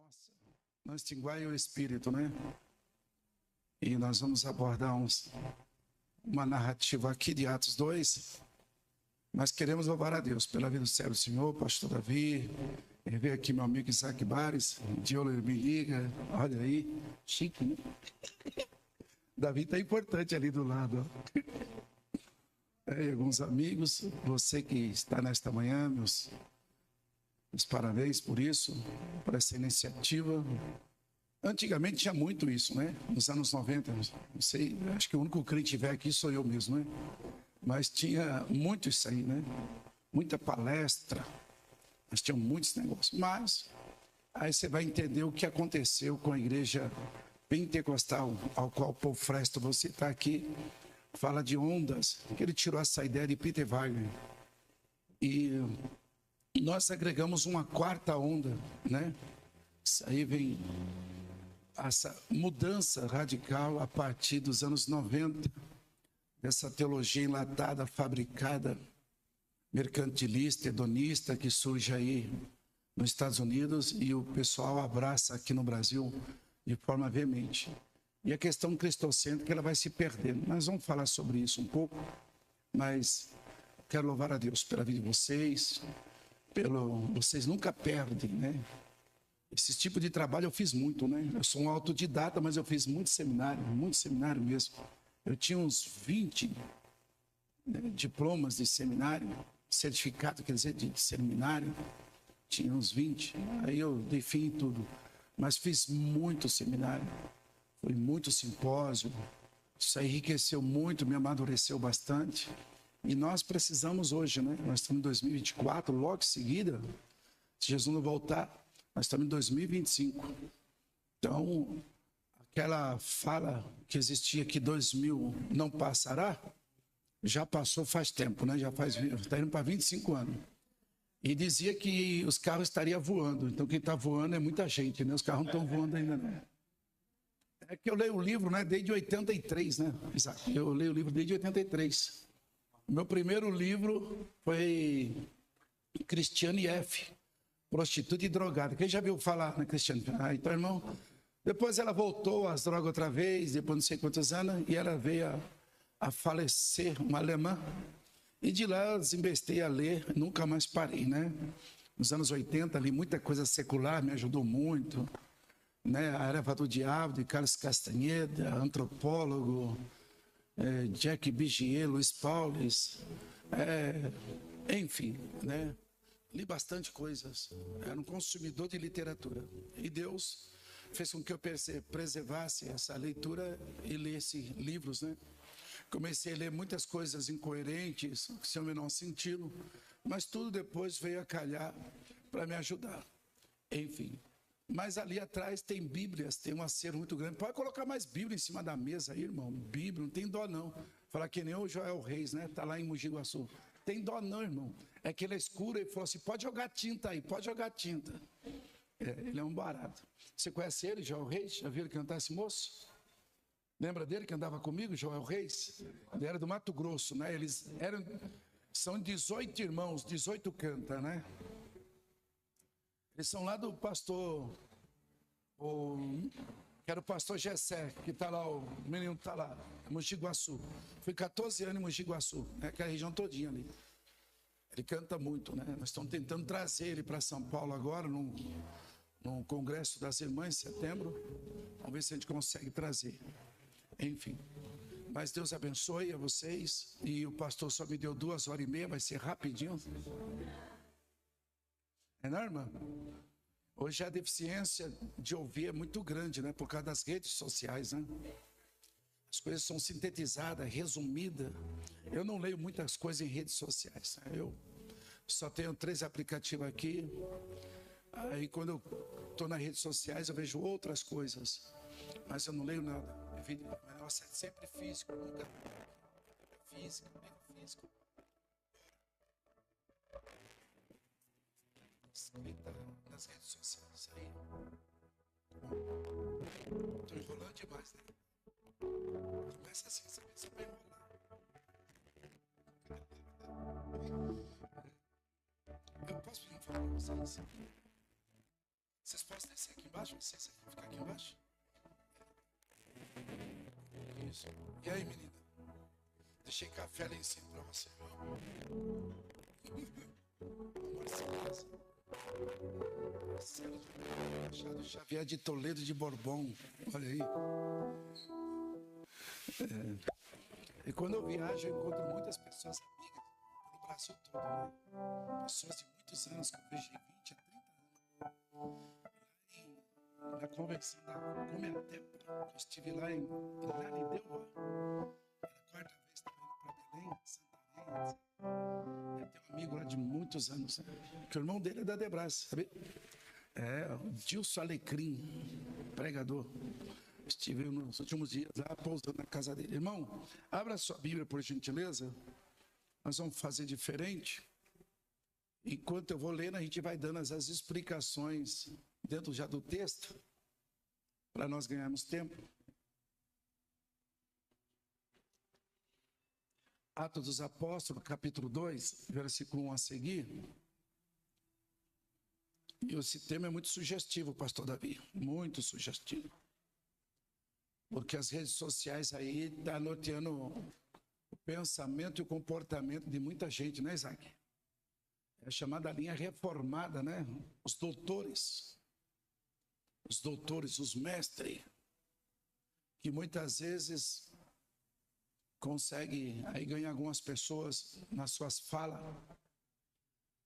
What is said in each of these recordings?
Nossa, não extinguai o espírito, né? E nós vamos abordar uma narrativa aqui de Atos 2. Nós queremos louvar a Deus pela vida do servo do Senhor, pastor Davi. Veio aqui meu amigo Isaac Bares, Diolo me liga, olha aí, chique, né? Davi está importante ali do lado. Alguns amigos, você que está nesta manhã, meus parabéns por isso, por essa iniciativa. Antigamente tinha muito isso, né? Nos anos 90, não sei, acho que o único crente que tiver aqui sou eu mesmo, né? Mas tinha muito isso aí, né? Muita palestra, mas tinha muitos negócios. Mas aí você vai entender o que aconteceu com a igreja pentecostal, ao qual o Paul Fresto, vou citar aqui, fala de ondas, que ele tirou essa ideia de Peter Wagner. E nós agregamos uma quarta onda, né? Isso aí vem essa mudança radical a partir dos anos 90, dessa teologia enlatada, fabricada, mercantilista, hedonista, que surge aí nos Estados Unidos e o pessoal abraça aqui no Brasil de forma veemente. E a questão cristocêntrica, ela vai se perdendo. Nós vamos falar sobre isso um pouco, mas quero louvar a Deus pela vida de vocês, vocês nunca perdem, né? Esse tipo de trabalho eu fiz muito, né? Eu sou um autodidata, mas eu fiz muito seminário mesmo. Eu tinha uns 20 diplomas de seminário, certificado, quer dizer, de seminário, tinha uns 20. Aí eu dei fim em tudo, mas fiz muito seminário, foi muito simpósio, isso aí enriqueceu muito, me amadureceu bastante. E nós precisamos hoje, né? Nós estamos em 2024, logo em seguida, se Jesus não voltar, nós estamos em 2025. Então, aquela fala que existia que 2000 não passará, já passou faz tempo, né? Está indo para 25 anos. E dizia que os carros estariam voando. Então, quem está voando é muita gente, né? Os carros não estão voando ainda, não. É que eu leio o livro, né? Desde 83, né? Exato. Eu leio o livro desde 83. O meu primeiro livro foi Cristiane F., prostituta e drogada. Quem já viu falar, né, Cristiane? Então, irmão, depois ela voltou às drogas outra vez, depois não sei quantos anos, e ela veio a falecer, uma alemã. E de lá eu desembestei a ler, nunca mais parei, né? Nos anos 80, li muita coisa secular, me ajudou muito, né? A Erva do Diabo, de Carlos Castaneda, antropólogo, Jack Bigier, Luiz Paulis, enfim, né? Li bastante coisas, era um consumidor de literatura. E Deus fez com que eu preservasse essa leitura e lesse livros, né? Comecei a ler muitas coisas incoerentes, sem o menor sentido, mas tudo depois veio a calhar para me ajudar. Enfim, mas ali atrás tem Bíblias, tem um acervo muito grande. Pode colocar mais Bíblia em cima da mesa aí, irmão. Bíblia, não tem dó não. Falar que nem o Joel Reis, né? Está lá em Mogi Guaçu. Tem dó não, irmão. É que ele é escuro e falou assim, pode jogar tinta aí, pode jogar tinta. Ele é um barato. Você conhece ele, Joel Reis? Já viu ele cantar esse moço? Lembra dele que andava comigo, Joel Reis? Ele era do Mato Grosso, né? São 18 irmãos, 18 canta, né? Eles são lá do pastor, que era o pastor Gessé, que está lá, o menino está lá, Mogi Guaçu. Fui 14 anos em Mogi Guaçu, né? Que é a região todinha ali. Ele canta muito, né? Nós estamos tentando trazer ele para São Paulo agora, no Congresso das Irmãs, em setembro. Vamos ver se a gente consegue trazer. Enfim, mas Deus abençoe a vocês. E o pastor só me deu 2h30, vai ser rapidinho. Não, irmã? Hoje a deficiência de ouvir é muito grande, né? Por causa das redes sociais, né? As coisas são sintetizadas, resumidas. Eu não leio muitas coisas em redes sociais. Eu só tenho 3 aplicativos aqui. Aí quando eu estou nas redes sociais eu vejo outras coisas. Mas eu não leio nada. O negócio é sempre físico, nunca físico, bem físico. Escrita nas redes sociais aí. Estou enrolando demais, né? Começa assim, você vai enrolar. Eu posso pedir um favor pra vocês? Vocês posso descer aqui embaixo? Licença, ficar aqui embaixo? Isso. E aí, menina? Deixei café ali em cima pra você. Marcelo Machado Xavier de Toledo de Bourbon. Olha aí. E quando eu viajo, eu encontro muitas pessoas amigas pelo Brasil todo, né? Pessoas de muitos anos que eu vejo em 20 a 30 anos. Na convenção da Cometep, eu estive lá em Narideuva. Era a quarta vez que eu indo para Belém, Santarém. Eu tenho um amigo lá de muitos anos, né? Que o irmão dele é da Debras, sabe? É, o Dilson Alecrim, pregador. Estive nos últimos dias lá, pousando na casa dele. Irmão, abra a sua Bíblia, por gentileza. Nós vamos fazer diferente. Enquanto eu vou lendo, a gente vai dando as explicações dentro já do texto, para nós ganharmos tempo. Atos dos Apóstolos, capítulo 2, versículo 1 a seguir. E esse tema é muito sugestivo, pastor Davi, muito sugestivo. Porque as redes sociais aí estão norteando o pensamento e o comportamento de muita gente, né, Isaac? É a chamada linha reformada, né? Os doutores, os mestres, que muitas vezes conseguem aí ganhar algumas pessoas nas suas falas.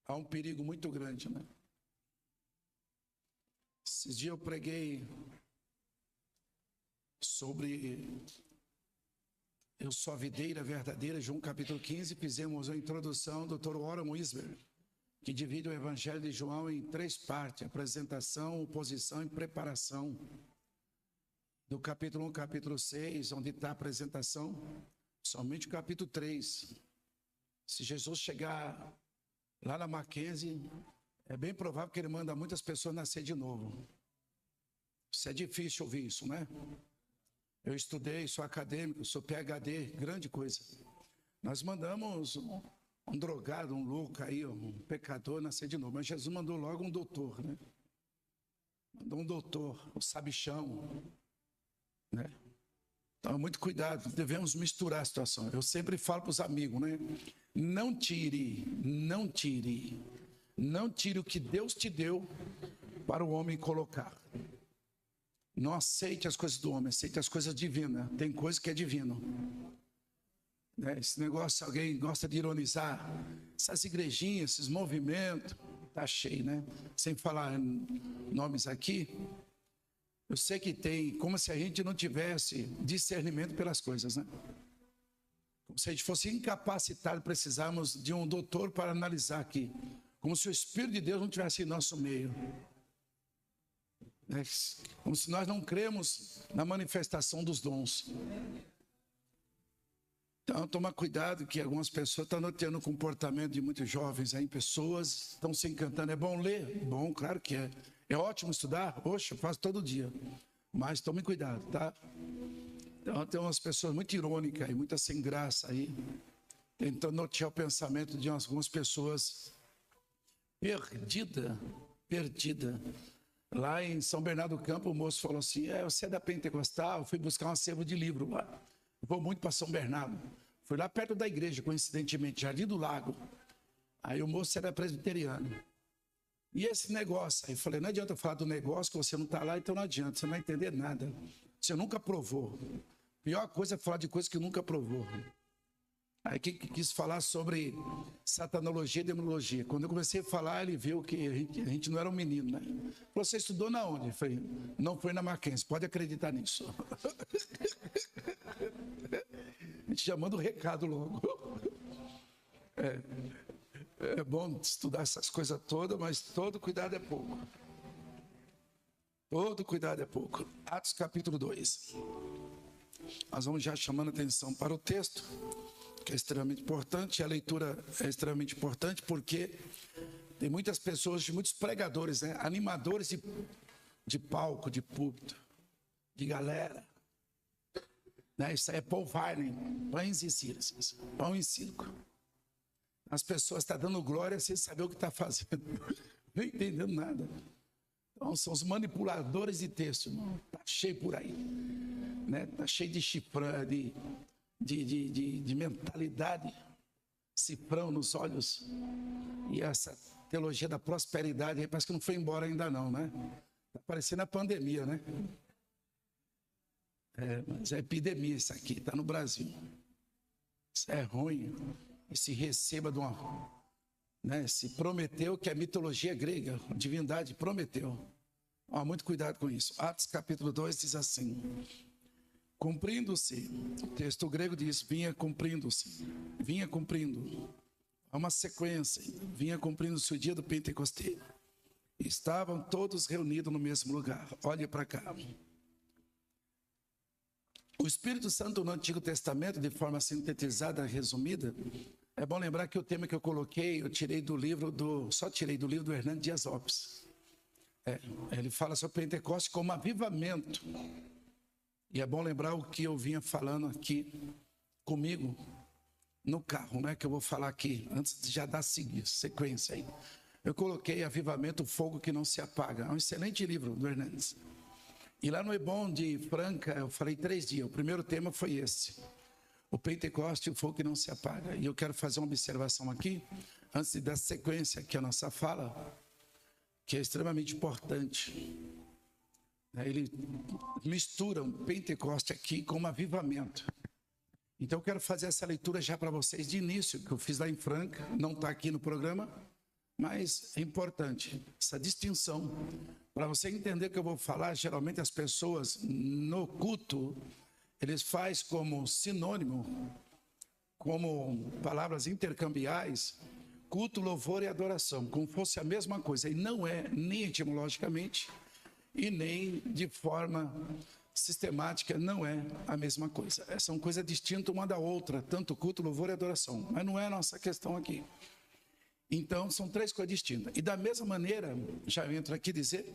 Há um perigo muito grande, né? Esses dias eu preguei sobre Eu Sou a Videira Verdadeira, João capítulo 15, fizemos a introdução do Dr. Warren Wiersbe, que divide o Evangelho de João em 3 partes: apresentação, oposição e preparação. Do capítulo 1, capítulo 6, onde está a apresentação, somente o capítulo 3. Se Jesus chegar lá na Mackenzie, é bem provável que ele manda muitas pessoas nascer de novo. Isso é difícil ouvir isso, né? Eu estudei, sou acadêmico, sou PhD, grande coisa. Nós mandamos um drogado, um louco aí, um pecador nascer de novo. Mas Jesus mandou logo um doutor, né? Mandou um doutor, um sabichão, né? Então, muito cuidado, devemos misturar a situação. Eu sempre falo para os amigos, né? Não tire o que Deus te deu para o homem colocar. Não aceite as coisas do homem, aceite as coisas divinas. Tem coisa que é divino. Esse negócio, alguém gosta de ironizar. Essas igrejinhas, esses movimentos, tá cheio, né? Sem falar nomes aqui. Eu sei que tem, como se a gente não tivesse discernimento pelas coisas, né? Como se a gente fosse incapacitado, precisarmos de um doutor para analisar aqui. Como se o Espírito de Deus não estivesse em nosso meio. Como se nós não cremos na manifestação dos dons. Então, toma cuidado que algumas pessoas estão notando o comportamento de muitos jovens aí, pessoas estão se encantando. É bom ler? Bom, claro que é. É ótimo estudar? Poxa, eu faço todo dia. Mas tome cuidado, tá? Então, tem umas pessoas muito irônicas e muitas sem graça aí, tentando nortear o pensamento de algumas pessoas perdida. Lá em São Bernardo do Campo, o moço falou assim: você é da Pentecostal? Eu fui buscar um acervo de livro lá. Eu vou muito para São Bernardo. Fui lá perto da igreja, coincidentemente, Jardim do Lago. Aí o moço era presbiteriano. E esse negócio? Aí eu falei: não adianta eu falar do negócio que você não está lá, então não adianta, você não vai entender nada. Você nunca provou. Pior coisa é falar de coisa que nunca provou. Aí quis falar sobre satanologia e demonologia. Quando eu comecei a falar, ele viu que a gente não era um menino, né? Falou: você estudou na onde? Eu falei: não foi na Mackenzie, pode acreditar nisso. A gente já manda o recado logo. É bom estudar essas coisas todas, mas todo cuidado é pouco. Todo cuidado é pouco. Atos capítulo 2. Nós vamos já chamando atenção para o texto, que é extremamente importante. A leitura é extremamente importante porque tem muitas pessoas, muitos pregadores, né? Animadores de palco, de púlpito, de galera. Né? Isso aí é Paul Varney, pães e circos, pão e circo. As pessoas estão dando glória sem saber o que está fazendo, não entendendo nada. Então, são os manipuladores de texto, irmão. Está cheio por aí. Né? Está cheio de chifrão, de mentalidade, cifrão nos olhos. E essa teologia da prosperidade, parece que não foi embora ainda não, né? Está parecendo a pandemia, né? Mas é epidemia isso aqui, está no Brasil. Isso é ruim. E se receba de uma... Né? Se prometeu, que a mitologia grega, a divindade prometeu. Muito cuidado com isso. Atos capítulo 2 diz assim: cumprindo-se, o texto grego diz, vinha cumprindo-se, vinha cumprindo. Há uma sequência, vinha cumprindo-se o dia do Pentecostes. Estavam todos reunidos no mesmo lugar. Olhe para cá. O Espírito Santo no Antigo Testamento, de forma sintetizada, resumida, é bom lembrar que o tema que eu coloquei, eu tirei do livro só tirei do livro do Hernando Dias Lopes. Ele fala sobre Pentecostes como avivamento. E é bom lembrar o que eu vinha falando aqui comigo no carro, né? Que eu vou falar aqui, antes de já dar sequência aí. Eu coloquei Avivamento, o Fogo que Não Se Apaga. É um excelente livro do Hernandes. E lá no Ebon de Franca, eu falei 3 dias. O primeiro tema foi esse: o Pentecoste, o fogo que não se apaga. E eu quero fazer uma observação aqui, antes de dar sequência aqui à nossa fala, que é extremamente importante. Ele mistura um Pentecoste aqui com um avivamento. Então eu quero fazer essa leitura já para vocês de início, que eu fiz lá em Franca, não está aqui no programa, mas é importante essa distinção. Para você entender o que eu vou falar, geralmente as pessoas no culto, eles fazem como sinônimo, como palavras intercambiais, culto, louvor e adoração, como fosse a mesma coisa. E não é, nem etimologicamente, e nem de forma sistemática, não é a mesma coisa. São coisas distintas uma da outra, tanto culto, louvor e adoração. Mas não é a nossa questão aqui. Então, são 3 coisas distintas. E da mesma maneira, já entro aqui dizer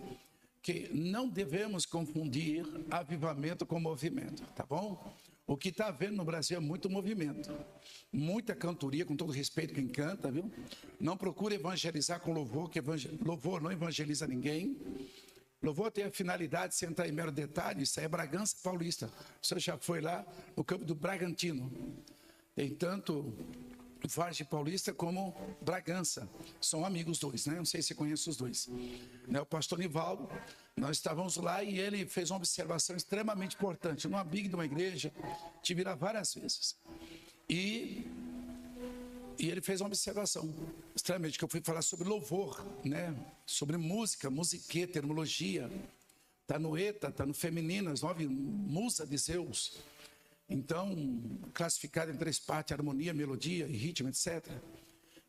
que não devemos confundir avivamento com movimento, tá bom? O que está havendo no Brasil é muito movimento, muita cantoria, com todo respeito quem canta, viu? Não procure evangelizar com louvor, que louvor não evangeliza ninguém. Louvor tem a finalidade, sem entrar em mero detalhe, isso é Bragança Paulista. O senhor já foi lá no campo do Bragantino. Tem tanto Vargem Paulista como Bragança. São amigos dois, né? Não sei se você conhece os dois. O pastor Nivaldo, nós estávamos lá e ele fez uma observação extremamente importante. Numa big de uma igreja, tive lá várias vezes. E ele fez uma observação extremamente, que eu fui falar sobre louvor, né? Sobre música, musiquê, terminologia. Está no ETA, está no feminino, as 9 musas de Zeus. Então, classificado em 3 partes: harmonia, melodia e ritmo, etc.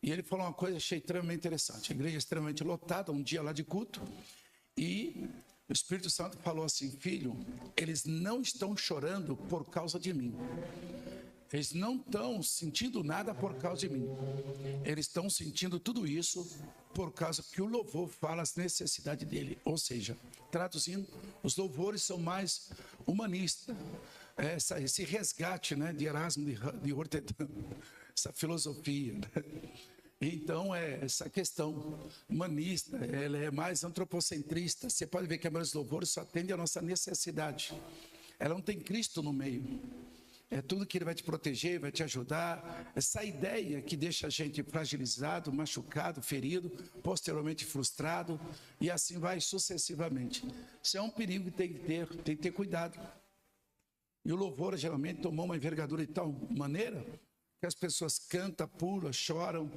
E ele falou uma coisa que achei extremamente interessante. A igreja é extremamente lotada, um dia lá de culto. E o Espírito Santo falou assim: filho, eles não estão chorando por causa de mim. Eles não estão sentindo nada por causa de mim. Eles estão sentindo tudo isso por causa que o louvor fala as necessidades dele. Ou seja, traduzindo, os louvores são mais humanistas. Esse resgate, né, de Erasmo de Rotterdam, essa filosofia. Né? Então, essa questão humanista, ela é mais antropocentrista. Você pode ver que a maioria dos louvores só atende à nossa necessidade. Ela não tem Cristo no meio. É tudo que ele vai te proteger, vai te ajudar. Essa ideia que deixa a gente fragilizado, machucado, ferido, posteriormente frustrado, e assim vai sucessivamente. Isso é um perigo que tem que ter cuidado. E o louvor geralmente tomou uma envergadura de tal maneira que as pessoas cantam, pulam, choram.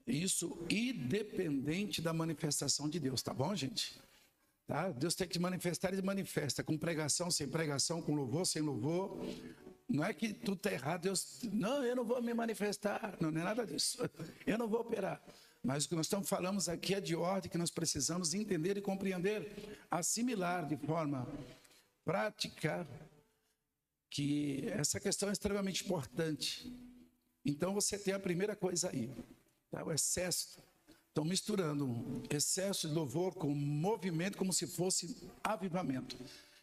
Isso independente da manifestação de Deus, tá bom, gente? Tá? Deus tem que manifestar, ele manifesta com pregação, sem pregação, com louvor, sem louvor. Não é que tudo está errado, Deus, não, eu não vou me manifestar, não é nada disso, eu não vou operar. Mas o que nós estamos falando aqui é de ordem que nós precisamos entender e compreender, assimilar de forma prática, que essa questão é extremamente importante. Então você tem a primeira coisa aí, tá? O excesso. Estão misturando excesso de louvor com movimento como se fosse avivamento.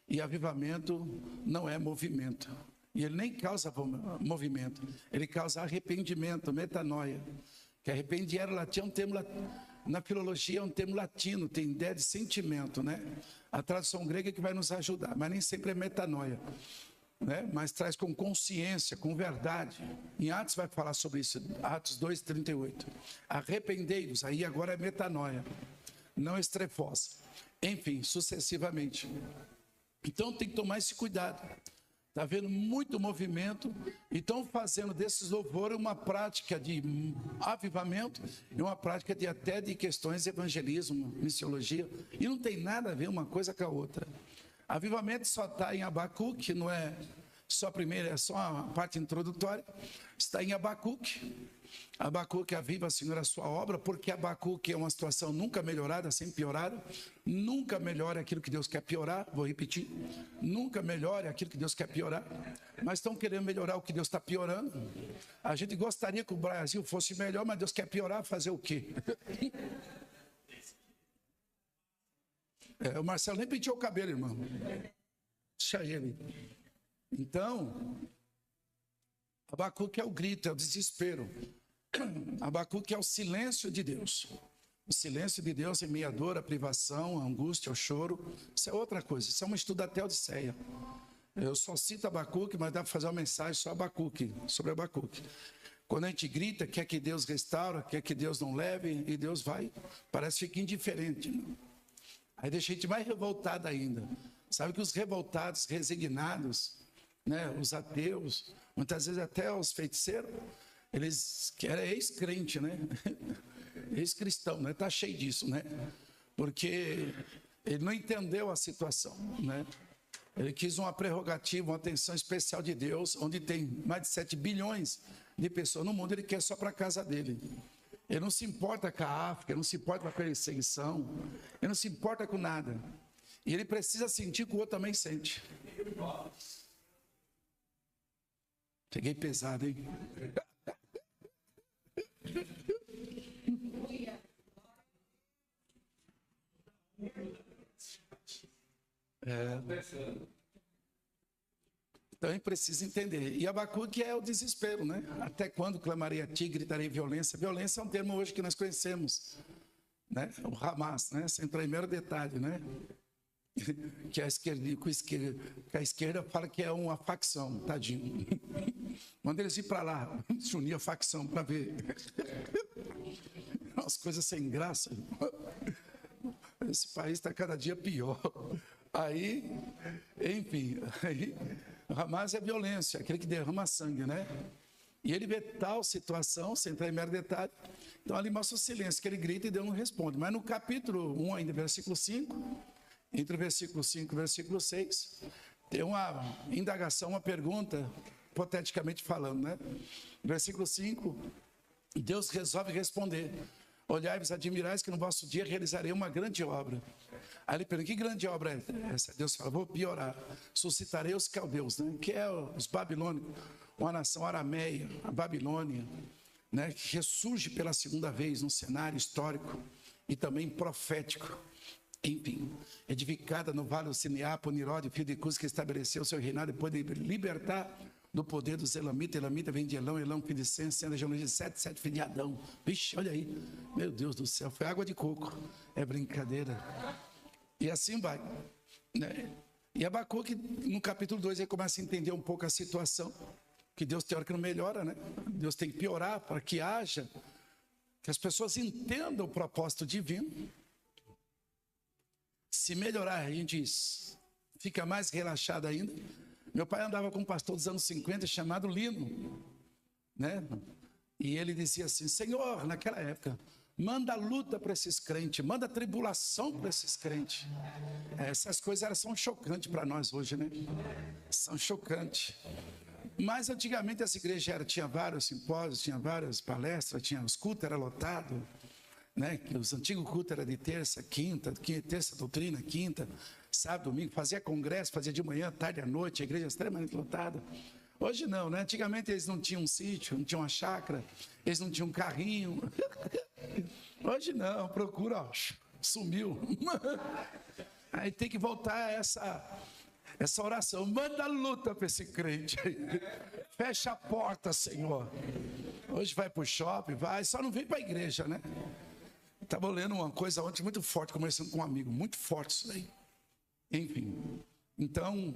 E avivamento não é movimento. E ele nem causa movimento, ele causa arrependimento, metanoia. Que arrepender, é um termo Na filologia é um termo latino, tem ideia de sentimento, né? A tradução grega é que vai nos ajudar, mas nem sempre é metanoia, né? Mas traz com consciência, com verdade. Em Atos vai falar sobre isso, Atos 2:38. Arrependei-vos, aí agora é metanoia, não estrefós. Enfim, sucessivamente. Então tem que tomar esse cuidado. Está havendo muito movimento e estão fazendo desses louvores uma prática de avivamento e uma prática até de questões de evangelismo, missiologia. E não tem nada a ver uma coisa com a outra. Avivamento só está em Abacuque, não é só a primeira, é só a parte introdutória. Está em Abacuque. Abacuque aviva, Senhor, a sua obra, porque Abacuque é uma situação nunca melhorada, sempre piorada. Nunca melhora aquilo que Deus quer piorar, vou repetir. Nunca melhora aquilo que Deus quer piorar. Mas estão querendo melhorar o que Deus está piorando. A gente gostaria que o Brasil fosse melhor, mas Deus quer piorar, fazer o quê? O Marcelo nem penteou o cabelo, irmão. Deixa ele. Então, Abacuque é o grito, é o desespero. Abacuque é o silêncio de Deus. O silêncio de Deus em meio à dor, à privação, à angústia, ao choro. Isso é outra coisa, isso é um estudo até Odisseia. Eu só cito Abacuque, mas dá para fazer uma mensagem só sobre Abacuque. Quando a gente grita, quer que Deus restaura, quer que Deus não leve, e Deus vai, parece que fica indiferente. Né? Aí deixa a gente mais revoltada ainda. Sabe que os revoltados, resignados, né, os ateus, muitas vezes até os feiticeiros, eles querem ex-crente, né? Ex-cristão, né? Tá cheio disso, né? Porque ele não entendeu a situação, né? Ele quis uma prerrogativa, uma atenção especial de Deus, onde tem mais de 7 bilhões de pessoas no mundo, ele quer só para a casa dele. Ele não se importa com a África, ele não se importa com a perseguição, ele não se importa com nada. E ele precisa sentir que o outro também sente. Peguei pesado, hein? Então a gente precisa entender. E Abacuque é o desespero, né? Até quando clamarei a ti, gritarei violência? Violência é um termo hoje que nós conhecemos, né? O Hamas, né? Sem entrar em mero detalhe, né? Que a esquerda fala que é uma facção, tadinho. Manda eles ir para lá, se unir a facção para ver. Umas coisas sem graça. Esse país está cada dia pior. Aí, enfim, Hamas é violência, aquele que derrama sangue, né? E ele vê tal situação, sem entrar em mero detalhe. Então ali mostra o silêncio, que ele grita e Deus não responde. Mas no capítulo 1, ainda, versículo 5, entre o versículo 5 e o versículo 6, tem uma indagação, uma pergunta, hipoteticamente falando, né? Versículo 5, Deus resolve responder. Olhai-vos, admirais que no vosso dia realizarei uma grande obra. Aí ele pergunta, que grande obra é essa? Deus fala, vou piorar. Suscitarei os caldeus, né? Que é os babilônicos, uma nação arameia, a Babilônia, né? Que ressurge pela segunda vez no cenário histórico e também profético. Enfim, edificada no vale do Cineapo, Nirode, filho de Cus, que estabeleceu seu reinado depois de libertar do poder dos Elamitas. Elamita vem de Elão, Elão filho de Sem, Sem de Sete, Sete filho de Adão. Vixe, olha aí, meu Deus do céu, foi água de coco, é brincadeira. E assim vai, né? E Abacuque, no capítulo 2, ele começa a entender um pouco a situação, que Deus tem hora que não melhora, né? Deus tem que piorar para que haja, que as pessoas entendam o propósito divino. Se melhorar, a gente fica mais relaxado ainda. Meu pai andava com um pastor dos anos 50 chamado Lino, né? E ele dizia assim, Senhor, naquela época, manda luta para esses crentes, manda tribulação para esses crentes. Essas coisas elas são chocantes para nós hoje, né? São chocantes. Mas antigamente essa igreja tinha vários simpósios, tinha várias palestras, tinha os cultos, era lotado, né? Os antigos cultos eram de terça, quinta, terça doutrina, quinta, sábado, domingo, fazia congresso, fazia de manhã, tarde, à noite, a igreja extremamente lotada. Hoje não, né? Antigamente eles não tinham um sítio, não tinham uma chácara, eles não tinham um carrinho. Hoje não, procura, ó, sumiu. Aí tem que voltar a essa oração. Manda luta para esse crente aí. Fecha a porta, Senhor. Hoje vai para o shopping, vai, só não vem para a igreja, né? estava lendo uma coisa ontem muito forte, conversando com um amigo, muito forte isso daí. Enfim, então,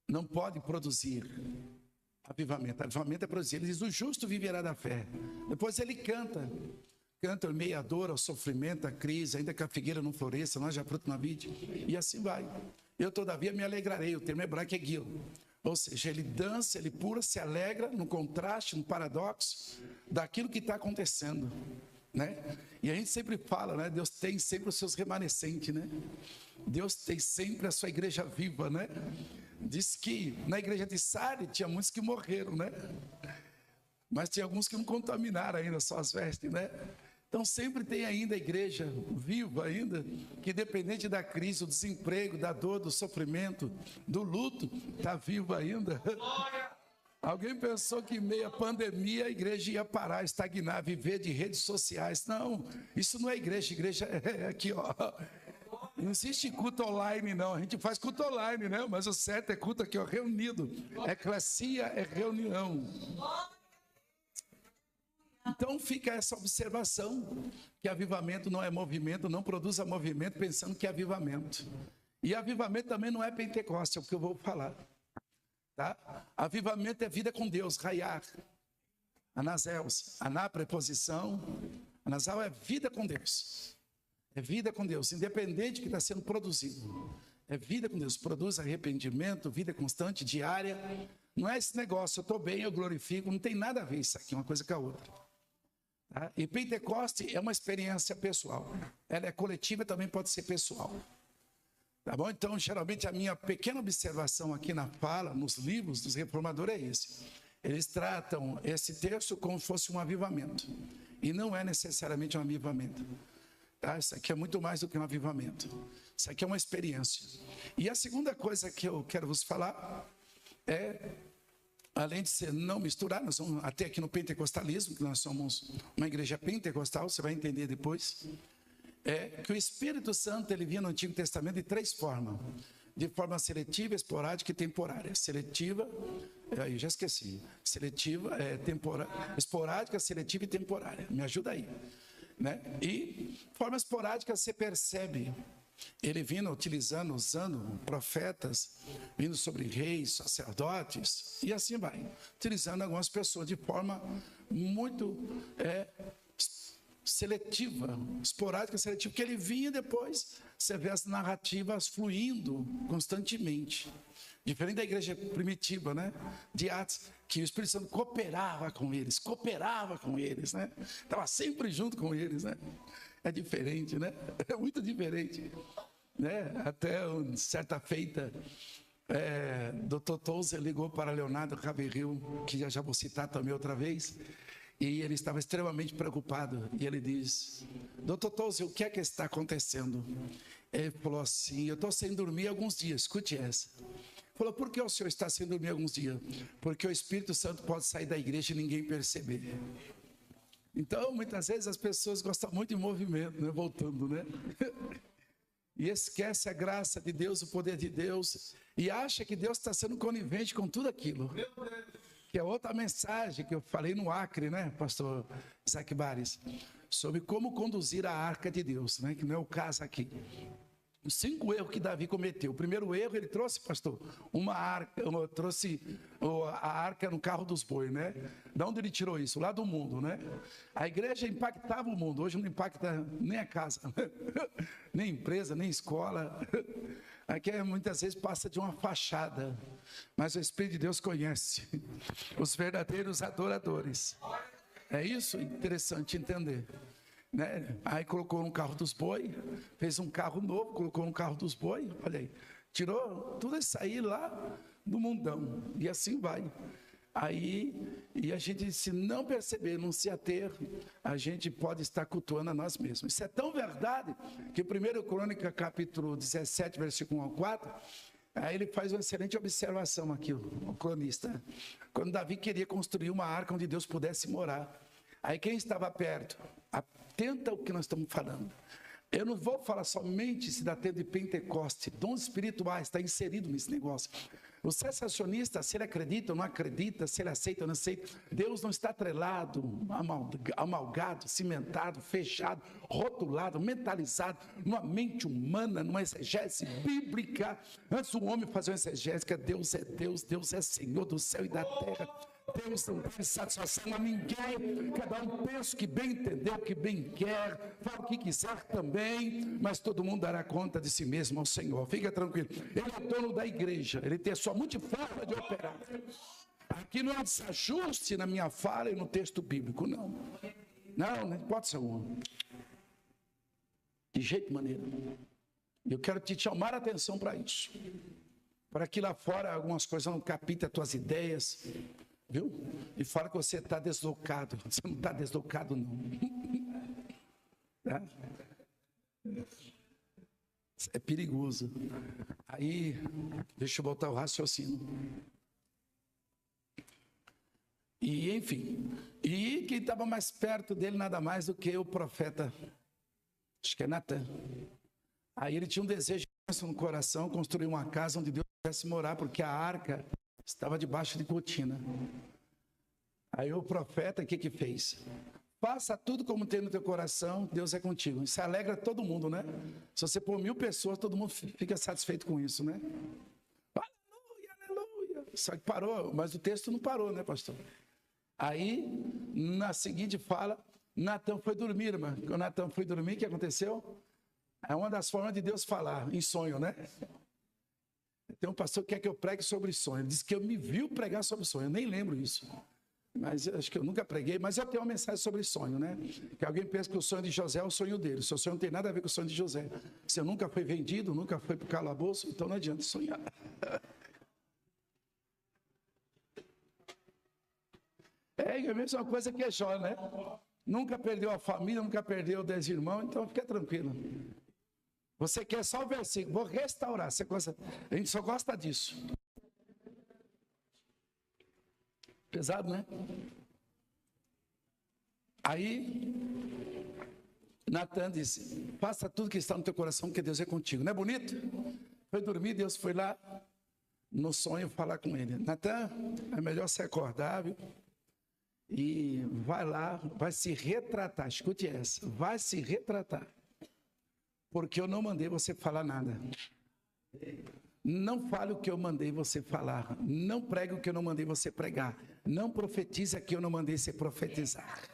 não pode produzir avivamento. Avivamento é produzir. Ele diz, o justo viverá da fé. Depois ele canta em meio à dor, ao sofrimento, à crise, ainda que a figueira não floresça, não haja fruto na vide. E assim vai. Eu, todavia, me alegrarei. O termo hebraico é guil. Ou seja, ele dança, ele pula, se alegra no contraste, no paradoxo daquilo que está acontecendo, né? E a gente sempre fala, né? Deus tem sempre os seus remanescentes, né? Deus tem sempre a sua igreja viva, né? Diz que na igreja de Sardes tinha muitos que morreram, né? Mas tinha alguns que não contaminaram ainda suas vestes, né? Então sempre tem ainda a igreja viva ainda, que independente da crise, do desemprego, da dor, do sofrimento, do luto, está viva ainda. Alguém pensou que em meio à pandemia a igreja ia parar, estagnar, viver de redes sociais. Não, isso não é igreja. Igreja é aqui, ó. Não existe culto online, não. A gente faz culto online, né? Mas o certo é culto aqui, ó, reunido. Eclesia é reunião. Então fica essa observação, que avivamento não é movimento, não produza movimento pensando que é avivamento. E avivamento também não é Pentecoste, é o que eu vou falar. Tá? Avivamento é vida com Deus, raiar. Anazeus, aná, preposição. Anasal é vida com Deus. É vida com Deus, independente do que está sendo produzido. É vida com Deus, produz arrependimento, vida constante, diária. Não é esse negócio, eu estou bem, eu glorifico, não tem nada a ver isso aqui, uma coisa com a outra. Tá? E Pentecoste é uma experiência pessoal. Ela é coletiva, também pode ser pessoal. Tá bom? Então, geralmente, a minha pequena observação aqui na fala, nos livros dos reformadores é esse. Eles tratam esse texto como se fosse um avivamento. E não é necessariamente um avivamento. Tá? Isso aqui é muito mais do que um avivamento. Isso aqui é uma experiência. E a segunda coisa que eu quero vos falar é, além de ser não misturar, nós vamos até aqui no pentecostalismo, que nós somos uma igreja pentecostal, você vai entender depois, é que o Espírito Santo ele vinha no Antigo Testamento de três formas. De forma seletiva, esporádica e temporária. Seletiva, eu já esqueci. Seletiva, esporádica, seletiva e temporária. Me ajuda aí. Né? E forma esporádica você percebe ele vindo usando profetas, vindo sobre reis, sacerdotes, e assim vai, utilizando algumas pessoas de forma muito seletiva, esporádica, seletiva, que ele vinha e depois você vê as narrativas fluindo constantemente. Diferente da igreja primitiva, né? De Atos, que o Espírito Santo cooperava com eles, né? Estava sempre junto com eles, né? É diferente, né? É muito diferente, né? Até certa feita, Dr. Tozer ligou para Leonardo Raveril, que já vou citar também outra vez, e ele estava extremamente preocupado, e ele diz, Dr. Tozer, o que é que está acontecendo? Ele falou assim, eu estou sem dormir alguns dias, escute essa. Falou, por que o senhor está sem dormir alguns dias? Porque o Espírito Santo pode sair da igreja e ninguém perceber. Então, muitas vezes as pessoas gostam muito de movimento, né? Voltando, né? E esquece a graça de Deus, o poder de Deus, e acha que Deus está sendo conivente com tudo aquilo. Que é outra mensagem que eu falei no Acre, né, pastor Isaac Bares, sobre como conduzir a arca de Deus, né? Que não é o caso aqui. Os 5 erros que Davi cometeu. O primeiro erro, ele trouxe, pastor, uma arca, trouxe a arca no carro dos bois, né? De onde ele tirou isso? Lá do mundo, né? A igreja impactava o mundo, hoje não impacta nem a casa, né? Nem empresa, nem escola. Aqui muitas vezes passa de uma fachada, mas o Espírito de Deus conhece os verdadeiros adoradores. É isso interessante entender. Né? Aí colocou no carro dos boi, fez um carro novo, colocou no carro dos boi, olha aí, tirou tudo isso aí lá do mundão, e assim vai. Aí, e a gente, se não perceber, não se ater, a gente pode estar cultuando a nós mesmos. Isso é tão verdade, que 1 Crônica, capítulo 17, versículo 1 ao 4, aí ele faz uma excelente observação aqui, o cronista, quando Davi queria construir uma arca onde Deus pudesse morar. Aí quem estava perto, atenta ao que nós estamos falando. Eu não vou falar somente se dá tempo de Pentecoste, dons espirituais, está inserido nesse negócio. O sensacionista, se ele acredita ou não acredita, se ele aceita ou não aceita, Deus não está atrelado, amalgado, cimentado, fechado, rotulado, mentalizado numa mente humana, numa exegese bíblica. Antes do homem fazer uma exegésica, Deus é Deus, Deus é Senhor do céu e da terra. Deus não tem satisfação a ninguém. Cada um pensa o que bem entendeu, o que bem quer, fala o que quiser também, mas todo mundo dará conta de si mesmo ao Senhor. Fica tranquilo. Ele é dono da igreja, ele tem a sua multiforma de operar. Aqui não há desajuste na minha fala e no texto bíblico, não. Não pode ser um. De jeito maneira. Eu quero te chamar a atenção para isso. Para que lá fora algumas coisas não capitem as tuas ideias. Viu? E fala que você está deslocado. Você não está deslocado, não. Tá? É perigoso. Aí, deixa eu voltar ao raciocínio. E, enfim. E quem estava mais perto dele, nada mais do que o profeta, acho que é Natan. Aí ele tinha um desejo no coração, construir uma casa onde Deus pudesse morar, porque a arca estava debaixo de cortina. Aí o profeta, o que fez? Faça tudo como tem no teu coração, Deus é contigo. Isso alegra todo mundo, né? Se você pôr 1000 pessoas, todo mundo fica satisfeito com isso, né? Aleluia, aleluia. Só que parou, mas o texto não parou, né, pastor? Aí, na seguinte fala, Natan foi dormir, irmã. Quando Natan foi dormir, o que aconteceu? É uma das formas de Deus falar, em sonho, né? Tem um pastor que quer que eu pregue sobre sonho. Ele disse que eu me viu pregar sobre sonho. Eu nem lembro isso. Mas acho que eu nunca preguei. Mas eu tenho uma mensagem sobre sonho, né? Que alguém pensa que o sonho de José é o sonho dele. O seu sonho não tem nada a ver com o sonho de José. Você nunca foi vendido, nunca foi para o calabouço, então não adianta sonhar. É a mesma coisa que é Jó, né? Nunca perdeu a família, nunca perdeu 10 irmãos, então fica tranquilo. Você quer só o versículo, vou restaurar. A gente só gosta disso. Pesado, né? Aí, Natan disse, faça tudo que está no teu coração, porque Deus é contigo. Não é bonito? Foi dormir, Deus foi lá no sonho falar com ele. Natan, é melhor você acordar, viu? E vai lá, vai se retratar. Escute essa, vai se retratar. Porque eu não mandei você falar nada. Não fale o que eu mandei você falar. Não pregue o que eu não mandei você pregar. Não profetize o que eu não mandei você profetizar.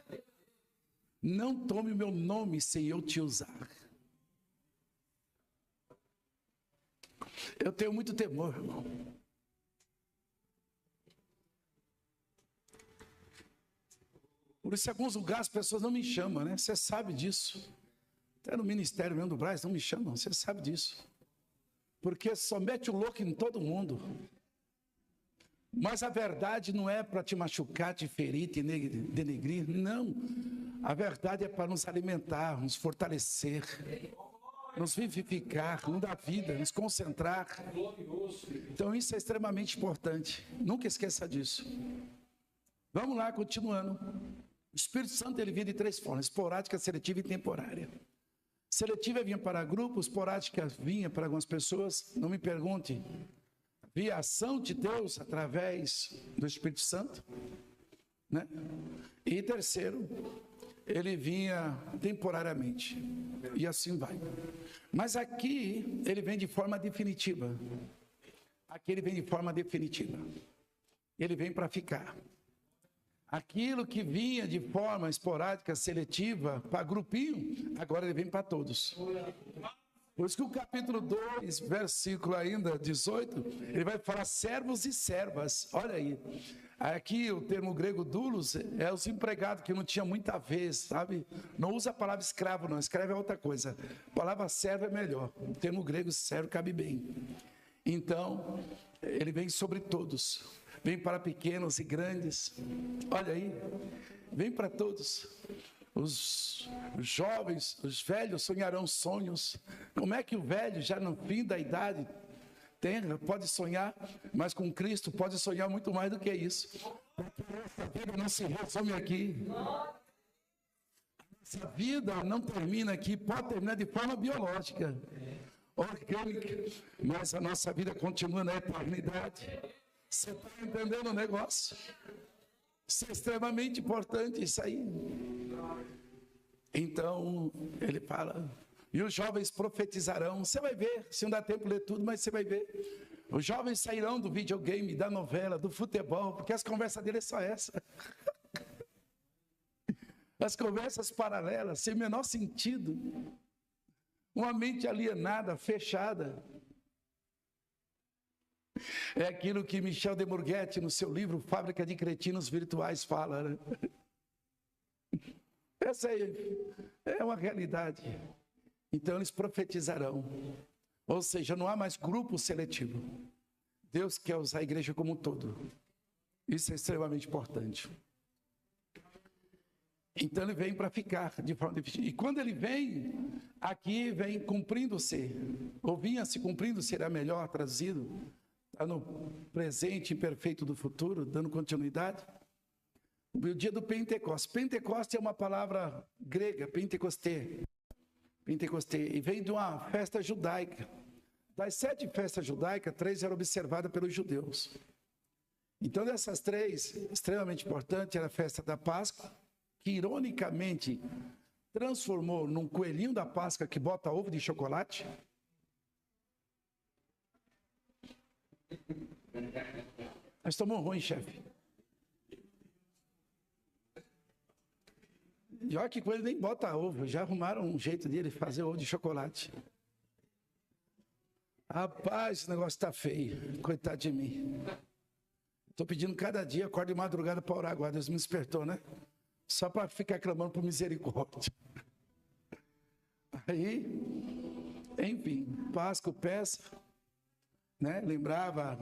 Não tome o meu nome sem eu te usar. Eu tenho muito temor, irmão. Por isso, em alguns lugares, as pessoas não me chamam, né? Você sabe disso. Até no ministério mesmo do Brás, não me chamam, você sabe disso. Porque só mete o louco em todo mundo. Mas a verdade não é para te machucar, te ferir, te denegrir. Não. A verdade é para nos alimentar, nos fortalecer, nos vivificar, nos dar vida, nos concentrar. Então isso é extremamente importante. Nunca esqueça disso. Vamos lá, continuando. O Espírito Santo ele vinha de 3 formas: esporádica, seletiva e temporária. Seletiva vinha para grupos, esporádica vinha para algumas pessoas. Não me pergunte. Via a ação de Deus através do Espírito Santo, né? E terceiro, ele vinha temporariamente. E assim vai. Mas aqui ele vem de forma definitiva. Aqui ele vem de forma definitiva. Ele vem para ficar. Aquilo que vinha de forma esporádica, seletiva, para grupinho, agora ele vem para todos. Por isso que o capítulo 2, versículo ainda 18, ele vai falar servos e servas. Olha aí. Aqui o termo grego doulos é os empregados que não tinha muita vez, sabe? Não usa a palavra escravo, não. Escravo é outra coisa. A palavra servo é melhor. O termo grego servo cabe bem. Então, ele vem sobre todos. Vem para pequenos e grandes. Olha aí. Vem para todos. Os jovens, os velhos sonharão sonhos. Como é que o velho, já no fim da idade, pode sonhar, mas com Cristo pode sonhar muito mais do que isso. Essa vida não se resume aqui. Essa vida não termina aqui, pode terminar de forma biológica. orgânica, mas a nossa vida continua na eternidade. Você está entendendo o negócio? Isso é extremamente importante, isso aí. Então, ele fala, e os jovens profetizarão. Você vai ver, se não dá tempo de ler tudo, mas você vai ver. Os jovens sairão do videogame, da novela, do futebol, porque as conversas dele é só essa. As conversas paralelas, sem o menor sentido. Uma mente alienada, fechada. É aquilo que Michel de Bourget, no seu livro Fábrica de Cretinos Virtuais, fala, né? Essa é uma realidade. Então eles profetizarão. Ou seja, não há mais grupo seletivo. Deus quer usar a igreja como um todo. Isso é extremamente importante. Então ele vem para ficar de forma definitiva. E quando ele vem, aqui vem cumprindo-se. Ou vinha-se cumprindo-se, será melhor traduzido. Está no presente imperfeito do futuro, dando continuidade. O dia do Pentecostes. Pentecostes é uma palavra grega, Pentecosté. Pentecosté. E vem de uma festa judaica. Das 7 festas judaicas, 3 eram observadas pelos judeus. Então, dessas 3, extremamente importante, era a festa da Páscoa, que ironicamente transformou num coelhinho da Páscoa que bota ovo de chocolate. Nós estamos ruins, chefe. E olha que coelho nem bota ovo, já arrumaram um jeito dele fazer ovo de chocolate. Rapaz, esse negócio está feio, coitado de mim. Estou pedindo cada dia, acordo de madrugada para orar agora, Deus me despertou, né? Só para ficar clamando por misericórdia. Aí, enfim, Páscoa, peça, né? Lembrava,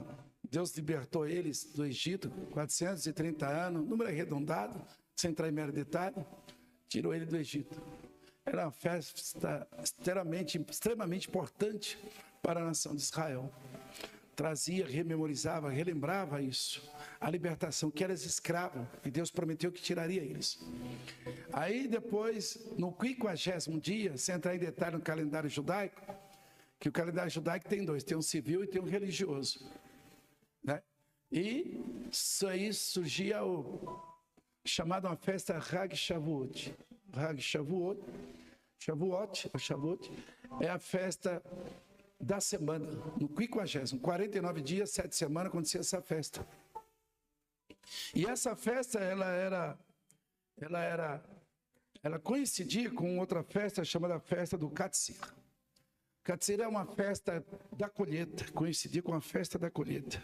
Deus libertou eles do Egito, 430 anos, número arredondado, sem entrar em mero detalhe, tirou ele do Egito. Era uma festa extremamente importante para a nação de Israel. Trazia, rememorizava, relembrava isso. A libertação, que eram escravos, e Deus prometeu que tiraria eles. Aí depois, no 50º dia, sem entrar em detalhe no calendário judaico, que o calendário judaico tem 2, tem um civil e tem um religioso. Né? E isso aí surgia o chamado uma festa Hag Shavuot. Hag Shavuot, Shavuot é a festa da semana, no 50º, 49 dias, 7 semanas, acontecia essa festa. E essa festa, ela coincidia com outra festa chamada festa do Katsir. Katsir é uma festa da colheita, coincidia com a festa da colheita.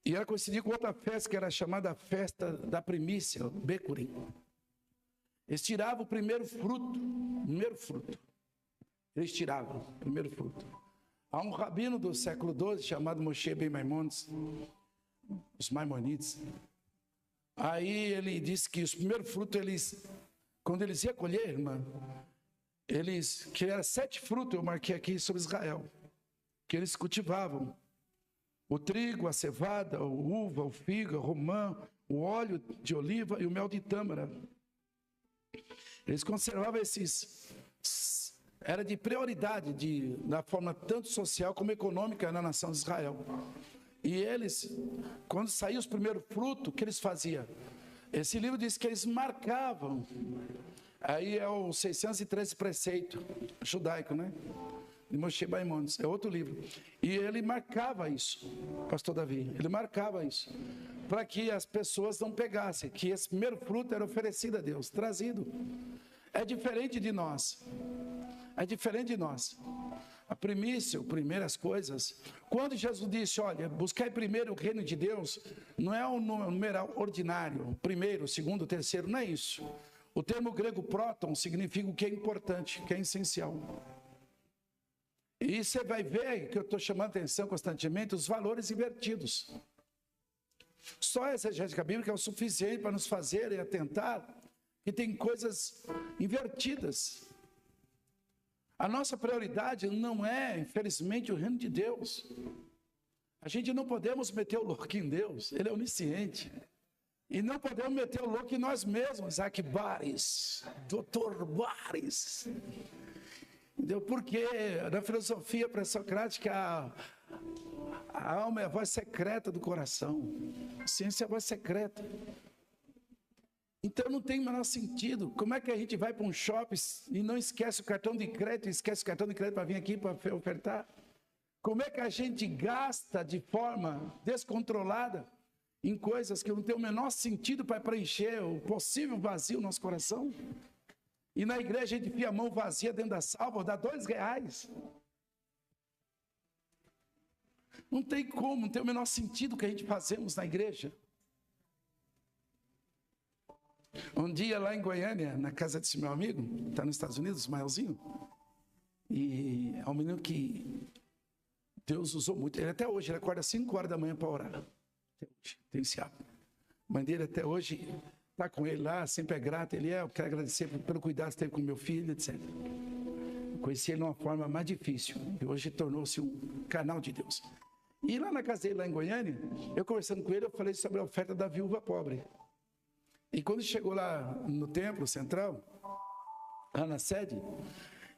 E ela coincidia com outra festa que era chamada festa da primícia, Bekurim. Eles tiravam o primeiro fruto. Eles tiravam o primeiro fruto. Há um rabino do século XII chamado Moshe Ben Maimonides, os Maimonides. Aí ele disse que os primeiros frutos, quando eles iam colher, irmã, que eram 7 frutos, eu marquei aqui sobre Israel, que eles cultivavam. O trigo, a cevada, a uva, o figo, o romã, o óleo de oliva e o mel de tâmara. Eles conservavam era de prioridade na forma tanto social como econômica na nação de Israel. E eles, quando saíam os primeiros frutos, o que eles faziam? Esse livro diz que eles marcavam. Aí é o 613 preceito judaico, né? De Moshe Maimonides, é outro livro. E ele marcava isso, pastor Davi, ele marcava isso, para que as pessoas não pegassem, que esse primeiro fruto era oferecido a Deus, trazido. É diferente de nós. É diferente de nós. A primícia, primeiras coisas. Quando Jesus disse, olha, buscai primeiro o reino de Deus, não é um numeral ordinário, primeiro, segundo, terceiro, não é isso. O termo grego próton significa o que é importante, o que é essencial. E você vai ver que eu estou chamando a atenção constantemente, os valores invertidos. Só a exegética bíblica é o suficiente para nos fazer atentar que tem coisas invertidas. A nossa prioridade não é, infelizmente, o reino de Deus. A gente não podemos meter o louco em Deus, Ele é onisciente. E não podemos meter o louco em nós mesmos, Isaac Bares, Dr. Bares. Entendeu? Porque na filosofia pré-socrática, a alma é a voz secreta do coração. A ciência é a voz secreta. Então não tem o menor sentido. Como é que a gente vai para um shopping e não esquece o cartão de crédito, esquece o cartão de crédito para vir aqui para ofertar? Como é que a gente gasta de forma descontrolada em coisas que não tem o menor sentido para preencher o possível vazio no nosso coração? E na igreja a gente enfia a mão vazia dentro da salva, dá R$2. Não tem como, não tem o menor sentido o que a gente fazemos na igreja. Um dia lá em Goiânia, na casa desse meu amigo, está nos Estados Unidos, Ismaelzinho, e é um menino que Deus usou muito. Ele até hoje, ele acorda às 5 horas da manhã para orar. Até hoje, tem esse hábito. A mãe dele até hoje está com ele lá, sempre é grato. Eu quero agradecer pelo cuidado que teve com meu filho, etc. Conheci ele de uma forma mais difícil, e hoje tornou-se um canal de Deus. E lá na casa dele, lá em Goiânia, eu conversando com ele, eu falei sobre a oferta da viúva pobre. E quando chegou lá no templo central, lá na sede,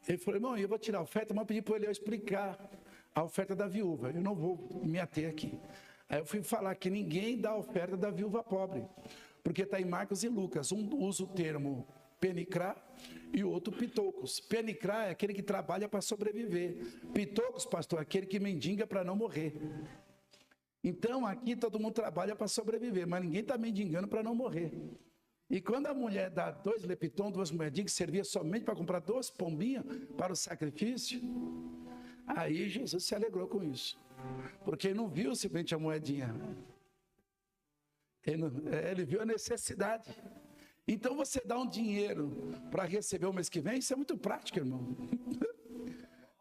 ele falou: irmão, eu vou tirar a oferta, mas eu pedi para ele explicar a oferta da viúva. Eu não vou me ater aqui. Aí eu fui falar que ninguém dá a oferta da viúva pobre, porque está em Marcos e Lucas. Um usa o termo penicrá e o outro pitocos. Penicrá é aquele que trabalha para sobreviver. Pitocos, pastor, é aquele que mendiga para não morrer. Então aqui todo mundo trabalha para sobreviver, mas ninguém está mendigando para não morrer. E quando a mulher dá 2 lepitons, 2 moedinhas, que servia somente para comprar 2 pombinhas para o sacrifício, aí Jesus se alegrou com isso. Porque ele não viu simplesmente a moedinha. Ele viu a necessidade. Então você dá um dinheiro para receber o mês que vem, isso é muito prático, irmão.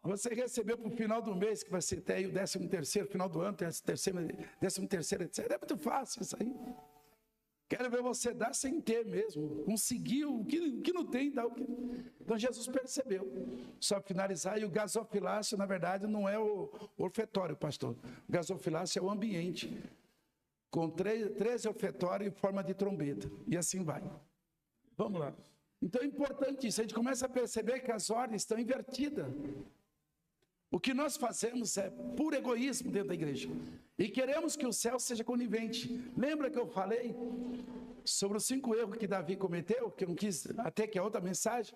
Você recebeu para o final do mês, que vai ser até aí o 13º, final do ano, 13º, etc. É muito fácil isso aí. Quero ver você dar sem ter mesmo. Conseguir o que não tem, dá o que. Então Jesus percebeu. Só para finalizar, e o gasofilácio, na verdade, não é o ofetório, pastor. O gasofilácio é o ambiente. Com 13 ofetórios em forma de trombeta. E assim vai. Vamos lá. Então é importante isso. A gente começa a perceber que as ordens estão invertidas. O que nós fazemos é puro egoísmo dentro da igreja. E queremos que o céu seja conivente. Lembra que eu falei sobre os 5 erros que Davi cometeu? Que eu não quis, até que é outra mensagem.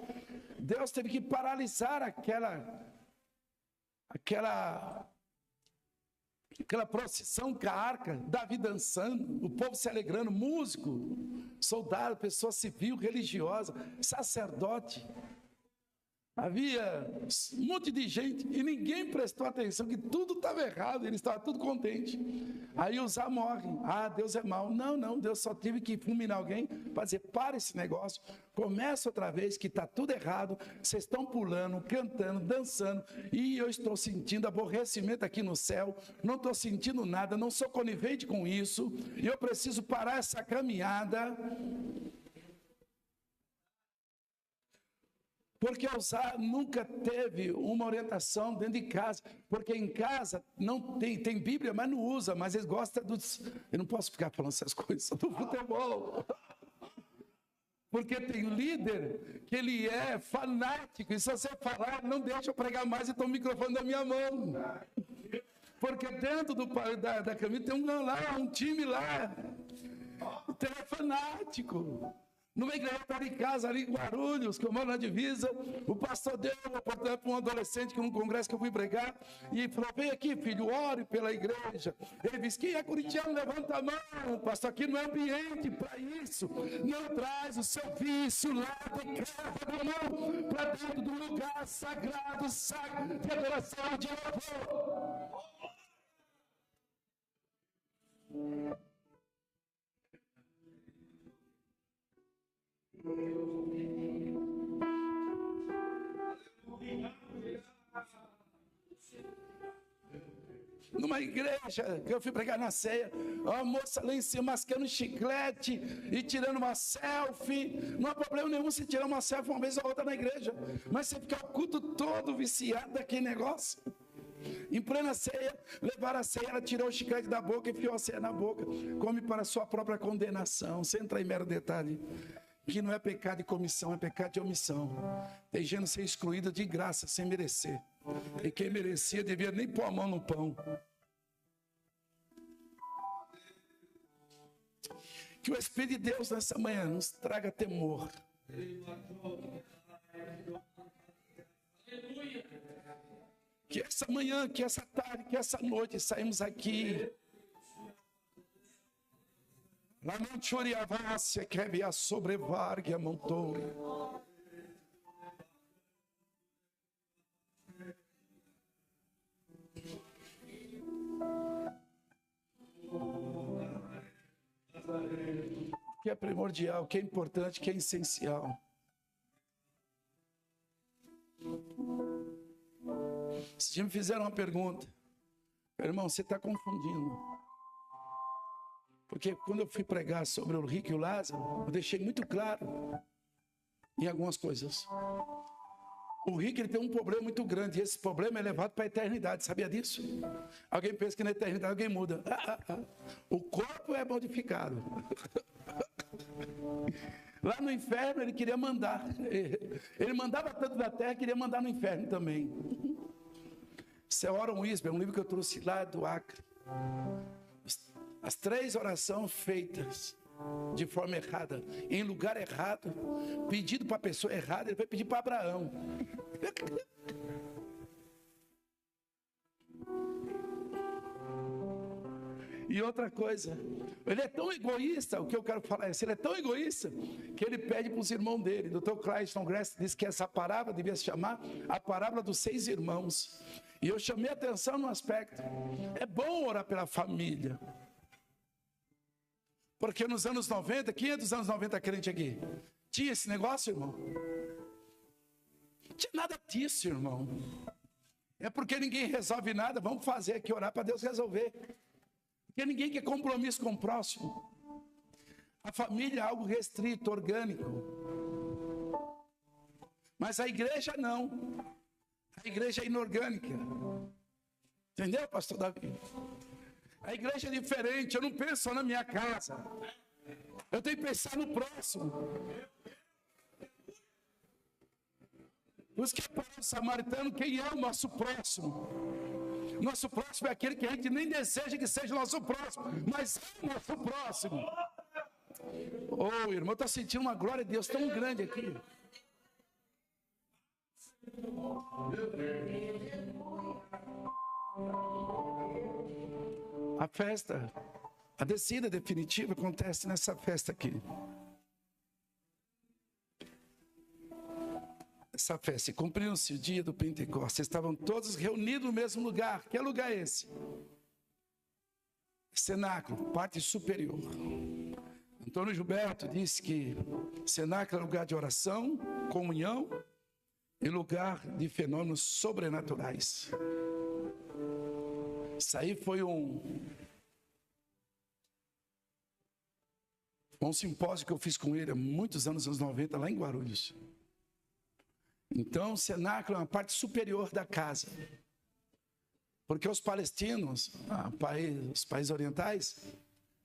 Deus teve que paralisar aquela procissão com a arca, Davi dançando, o povo se alegrando, músico, soldado, pessoa civil, religiosa, sacerdote. Havia um monte de gente e ninguém prestou atenção que tudo estava errado, eles estavam tudo contentes. Aí Uzá morre. Ah, Deus é mau. Não, Deus só teve que fulminar alguém para dizer: para esse negócio, começa outra vez que está tudo errado, vocês estão pulando, cantando, dançando, e eu estou sentindo aborrecimento aqui no céu, não estou sentindo nada, não sou conivente com isso, e eu preciso parar essa caminhada. Porque Uzá nunca teve uma orientação dentro de casa, porque em casa não tem Bíblia, mas não usa, mas eles gostam eu não posso ficar falando essas coisas do futebol, porque tem líder que ele é fanático, e se você falar, não deixa eu pregar mais, então o microfone da minha mão, porque dentro da camisa tem um time lá, então é fanático. Numa igreja estava em casa, ali em Guarulhos, que eu moro na divisa, o pastor deu uma oportunidade para um adolescente que num congresso que eu fui pregar, e falou: vem aqui, filho, ore pela igreja. Ele disse: quem é corintiano, levanta a mão, pastor, aqui não é ambiente para isso, não traz o seu vício lá de casa, não, para dentro do lugar sagrado, de adoração, de louvor. Numa igreja que eu fui pregar na ceia, uma moça lá em cima mascando chiclete e tirando uma selfie. Não há problema nenhum se tirar uma selfie uma vez ou outra na igreja, mas você ficar o culto todo viciado daquele negócio. Em plena ceia, levaram a ceia, ela tirou o chiclete da boca e enfiou a ceia na boca. Come para a sua própria condenação, sem entrar em mero detalhe. que não é pecado de comissão, é pecado de omissão. Tem gente ser excluída de graça, sem merecer. E quem merecia devia nem pôr a mão no pão. Que o Espírito de Deus nessa manhã nos traga temor. Que essa manhã, que essa tarde, que essa noite saímos aqui. Lá não choriavácia, que havia sobrevargue a montone. Que é primordial, que é importante, que é essencial. Se me fizeram uma pergunta, irmão, você está confundindo. Porque quando eu fui pregar sobre o rico e o Lázaro, eu deixei muito claro em algumas coisas. O rico ele tem um problema muito grande, e esse problema é levado para a eternidade, sabia disso? Alguém pensa que na eternidade alguém muda. O corpo é modificado. Lá no inferno ele queria mandar. Ele mandava tanto da terra, queria mandar no inferno também. Isso é Warren Wiersbe, um livro que eu trouxe lá do Acre. As 3 orações feitas de forma errada, em lugar errado, pedido para a pessoa errada, ele foi pedir para Abraão. E outra coisa, ele é tão egoísta, o que eu quero falar é, ele é tão egoísta, que ele pede para os irmãos dele. Dr. Clayton Grace disse que essa parábola devia se chamar a parábola dos 6 irmãos. E eu chamei a atenção no aspecto, é bom orar pela família. Porque nos anos 90, quem é dos anos 90 crente aqui? Tinha esse negócio, irmão? Não tinha nada disso, irmão. É porque ninguém resolve nada, vamos fazer aqui, orar para Deus resolver. Porque ninguém quer compromisso com o próximo. A família é algo restrito, orgânico. Mas a igreja não. A igreja é inorgânica. Entendeu, pastor Davi? A igreja é diferente, eu não penso só na minha casa. Eu tenho que pensar no próximo. Os que é o samaritano, quem é o nosso próximo? Nosso próximo é aquele que a gente nem deseja que seja o nosso próximo, mas é o nosso próximo. Oh, irmão, eu estou sentindo uma glória de Deus tão grande aqui. A festa, a descida definitiva acontece nessa festa aqui. Essa festa, cumpriu-se o dia do Pentecostes, estavam todos reunidos no mesmo lugar. Que lugar é esse? Cenáculo, parte superior. Antônio Gilberto disse que cenáculo é lugar de oração, comunhão e lugar de fenômenos sobrenaturais. Isso aí foi um simpósio que eu fiz com ele há muitos anos, anos 90, lá em Guarulhos. Então, o cenáculo é uma parte superior da casa. Porque os palestinos, os países orientais,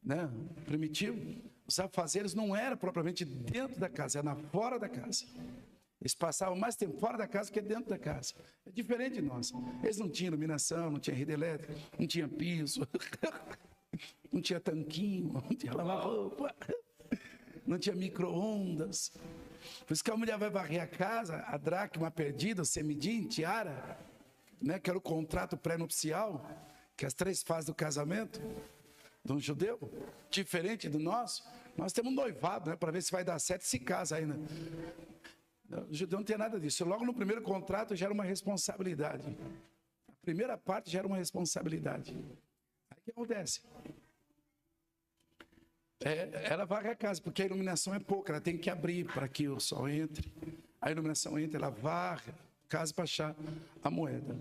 né, primitivos, os afazeres não eram propriamente dentro da casa, era fora da casa. Eles passavam mais tempo fora da casa que dentro da casa. É diferente de nós. Eles não tinham iluminação, não tinha rede elétrica, não tinha piso, não tinha tanquinho, não tinha lavar-roupa, não tinha micro-ondas. Por isso que a mulher vai varrer a casa, a dracma perdida, o semidim, tiara, né, que era o contrato pré-nupcial, que é as 3 fases do casamento de um judeu, diferente do nosso. Nós temos um noivado, né, para ver se vai dar certo, se casa ainda. O judeu não tem nada disso. Logo no primeiro contrato gera uma responsabilidade. A primeira parte gera uma responsabilidade. Aí o que acontece? Ela varre a casa, porque a iluminação é pouca, ela tem que abrir para que o sol entre. A iluminação entra, ela varre a casa para achar a moeda.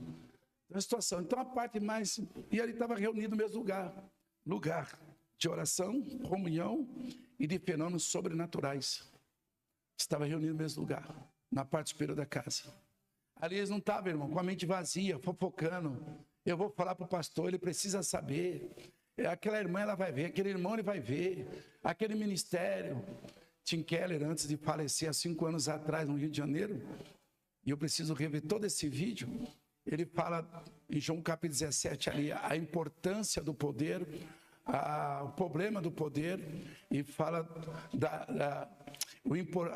Então, a situação. Então, a parte mais... E ele estava reunido no mesmo lugar. Lugar de oração, comunhão e de fenômenos sobrenaturais. Estava reunido no mesmo lugar, na parte superior da casa. Ali eles não estavam, irmão, com a mente vazia, fofocando. Eu vou falar para o pastor, ele precisa saber. Aquela irmã, ela vai ver. Aquele irmão, ele vai ver. Aquele ministério. Tim Keller, antes de falecer há 5 anos atrás, no Rio de Janeiro, e eu preciso rever todo esse vídeo, ele fala em João capítulo 17 ali, a importância do poder, o problema do poder, e fala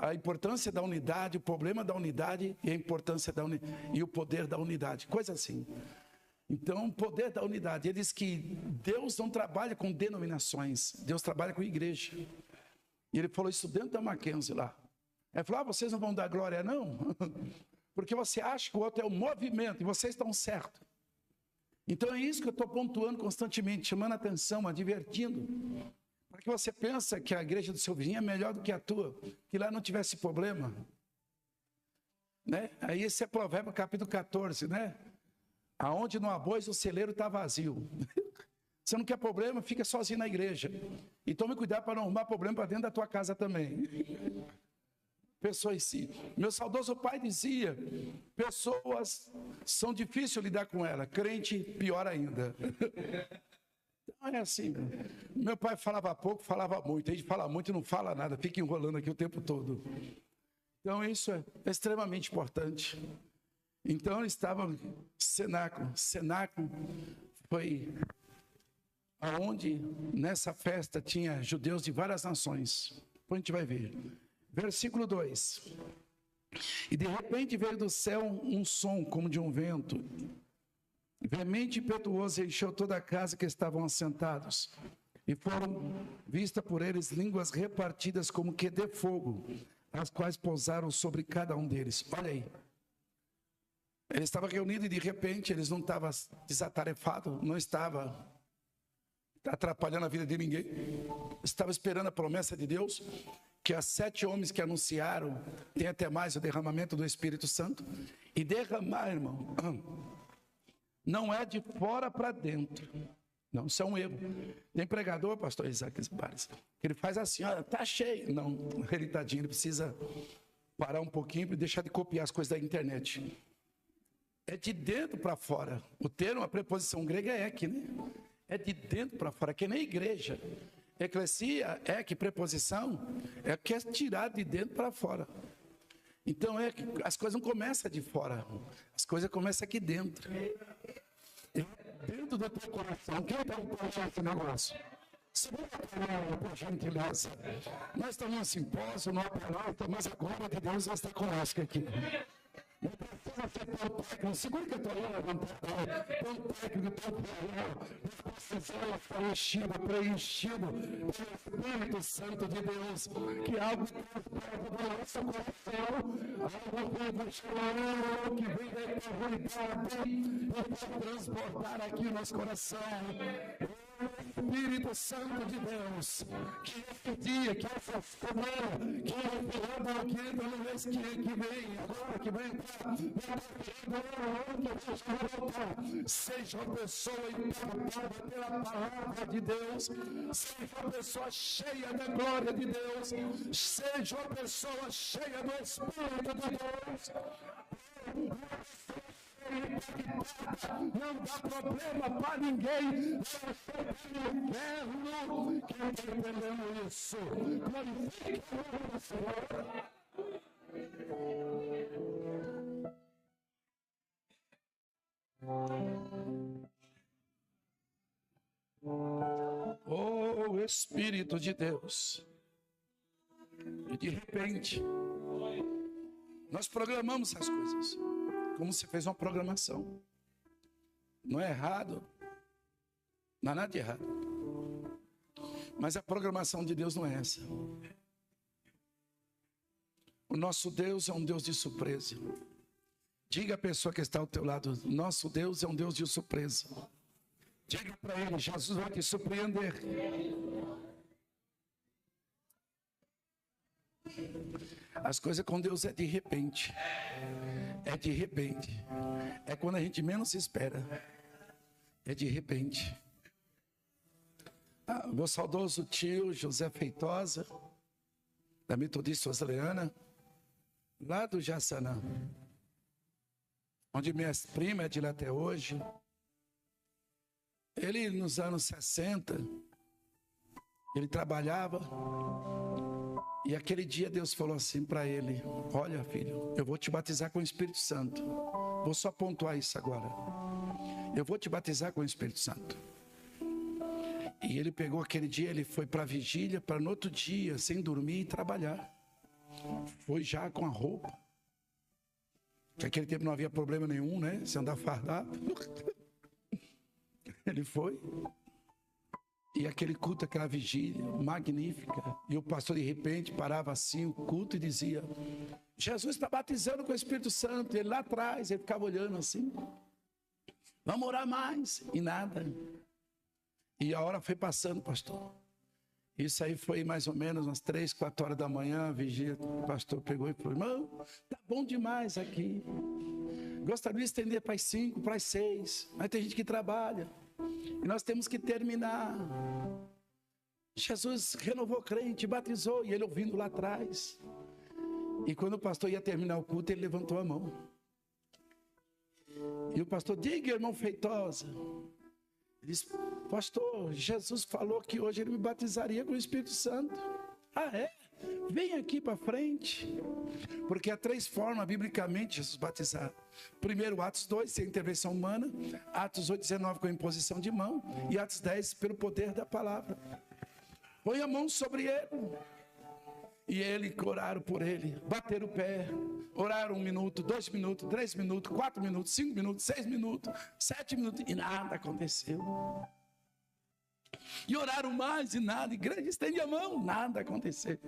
a importância da unidade, o problema da unidade e a importância e o poder da unidade, coisa assim. Então, o poder da unidade, ele diz que Deus não trabalha com denominações, Deus trabalha com igreja. E ele falou isso dentro da Mackenzie lá. Ele falou, vocês não vão dar glória não? Porque você acha que o outro é o movimento e vocês estão certos. Então é isso que eu estou pontuando constantemente, chamando a atenção, advertindo. Para que você pense que a igreja do seu vizinho é melhor do que a tua, que lá não tivesse problema. Né? Aí esse é Provérbio capítulo 14, né? Aonde não há bois, o celeiro está vazio. Você não quer problema, fica sozinho na igreja. E tome cuidado para não arrumar problema para dentro da tua casa também. Pessoas sim. Meu saudoso pai dizia, pessoas são difíceis lidar com ela, crente pior ainda. Então é assim. Meu pai falava pouco, falava muito. A gente fala muito e não fala nada, fica enrolando aqui o tempo todo. Então isso é extremamente importante. Então estava cenáculo. Cenáculo foi aonde nessa festa tinha judeus de várias nações. Depois a gente vai ver. Versículo 2. E de repente veio do céu um som como de um vento, veemente e impetuoso, e encheu toda a casa que estavam assentados. E foram vistas por eles línguas repartidas como que de fogo, as quais pousaram sobre cada um deles. Olha aí. Eles estavam reunidos e de repente eles não estavam desatarefados, não estavam atrapalhando a vida de ninguém. Estavam esperando a promessa de Deus, que as 7 homens que anunciaram, tem até mais o derramamento do Espírito Santo. E derramar, irmão, não é de fora para dentro. Não, isso é um erro. Tem pregador, pastor Isaac Pares, que ele faz assim, olha, tá cheio. Não, ele tadinho, ele precisa parar um pouquinho e deixar de copiar as coisas da internet. É de dentro para fora. O termo, a preposição grega é ek, né? É de dentro para fora, que nem igreja. Eclesia, que preposição, é que é tirar de dentro para fora. Então, as coisas não começam de fora, as coisas começam aqui dentro. Dentro do teu coração, quem está empurrando esse negócio? Segura a palavra, por gentileza. Nós estamos num simpósio, numa palavra, mas a glória de Deus está conosco aqui. Não precisa ser tão técnico, segura que eu estou levantando, tão técnico, tão real. Nós precisamos estar preenchido pelo Espírito Santo de Deus, que algo transporta do nosso coração, algo que vem da eternidade e vai transportar aqui o nosso coração. Espírito Santo de Deus, que esse dia, que essa semana, que é que entra no mês que vem, agora que vem, seja uma pessoa impactada pela palavra de Deus, seja uma pessoa cheia da glória de Deus, seja uma pessoa cheia do Espírito de Deus. Não dá problema para ninguém. Eu sou do inferno. Quem está entendendo isso? Glorifique o nome do Senhor. Oh, Espírito de Deus. E de repente, nós programamos as coisas. Como você fez uma programação. Não é errado. Não há nada de errado. Mas a programação de Deus não é essa. O nosso Deus é um Deus de surpresa. Diga à pessoa que está ao teu lado, nosso Deus é um Deus de surpresa. Diga para ele, Jesus vai te surpreender. As coisas com Deus é de repente. É de repente. É quando a gente menos espera. É de repente. Meu saudoso tio José Feitosa, da Metodista Wesleyana, lá do Jaçanã, onde minha prima é de lá até hoje. Ele, nos anos 60, ele trabalhava E aquele dia Deus falou assim para ele: olha, filho, eu vou te batizar com o Espírito Santo. Vou só pontuar isso agora. Eu vou te batizar com o Espírito Santo. E ele pegou aquele dia, ele foi para a vigília, para no outro dia, sem dormir e trabalhar. Foi já com a roupa. Que naquele tempo não havia problema nenhum, né? Se andar fardado. Ele foi. E aquele culto, aquela vigília magnífica. E o pastor de repente parava assim o culto e dizia: Jesus está batizando com o Espírito Santo. E ele lá atrás, ele ficava olhando assim. Vamos orar mais. E nada. E a hora foi passando, pastor. Isso aí foi mais ou menos umas 3, 4 horas da manhã. A vigília, o pastor pegou e falou: irmão, tá bom demais aqui. Gostaria de estender para as 5, para as 6. Mas tem gente que trabalha. E nós temos que terminar. Jesus renovou o crente, batizou. E ele ouvindo lá atrás. E quando o pastor ia terminar o culto, ele levantou a mão. E o pastor: diga, irmão Feitosa. Ele disse: pastor, Jesus falou que hoje ele me batizaria com o Espírito Santo. Ah, é? Vem aqui para frente. Porque há 3 formas, biblicamente, Jesus batizar. Primeiro, Atos 2, sem intervenção humana. Atos 8, 19, com imposição de mão. E Atos 10, pelo poder da palavra. Põe a mão sobre ele. E ele, oraram por ele, bateram o pé, oraram 1 minuto, 2 minutos, 3 minutos, 4 minutos, 5 minutos, 6 minutos, 7 minutos, e nada aconteceu. E oraram mais e nada, igreja, estende a mão, nada aconteceu.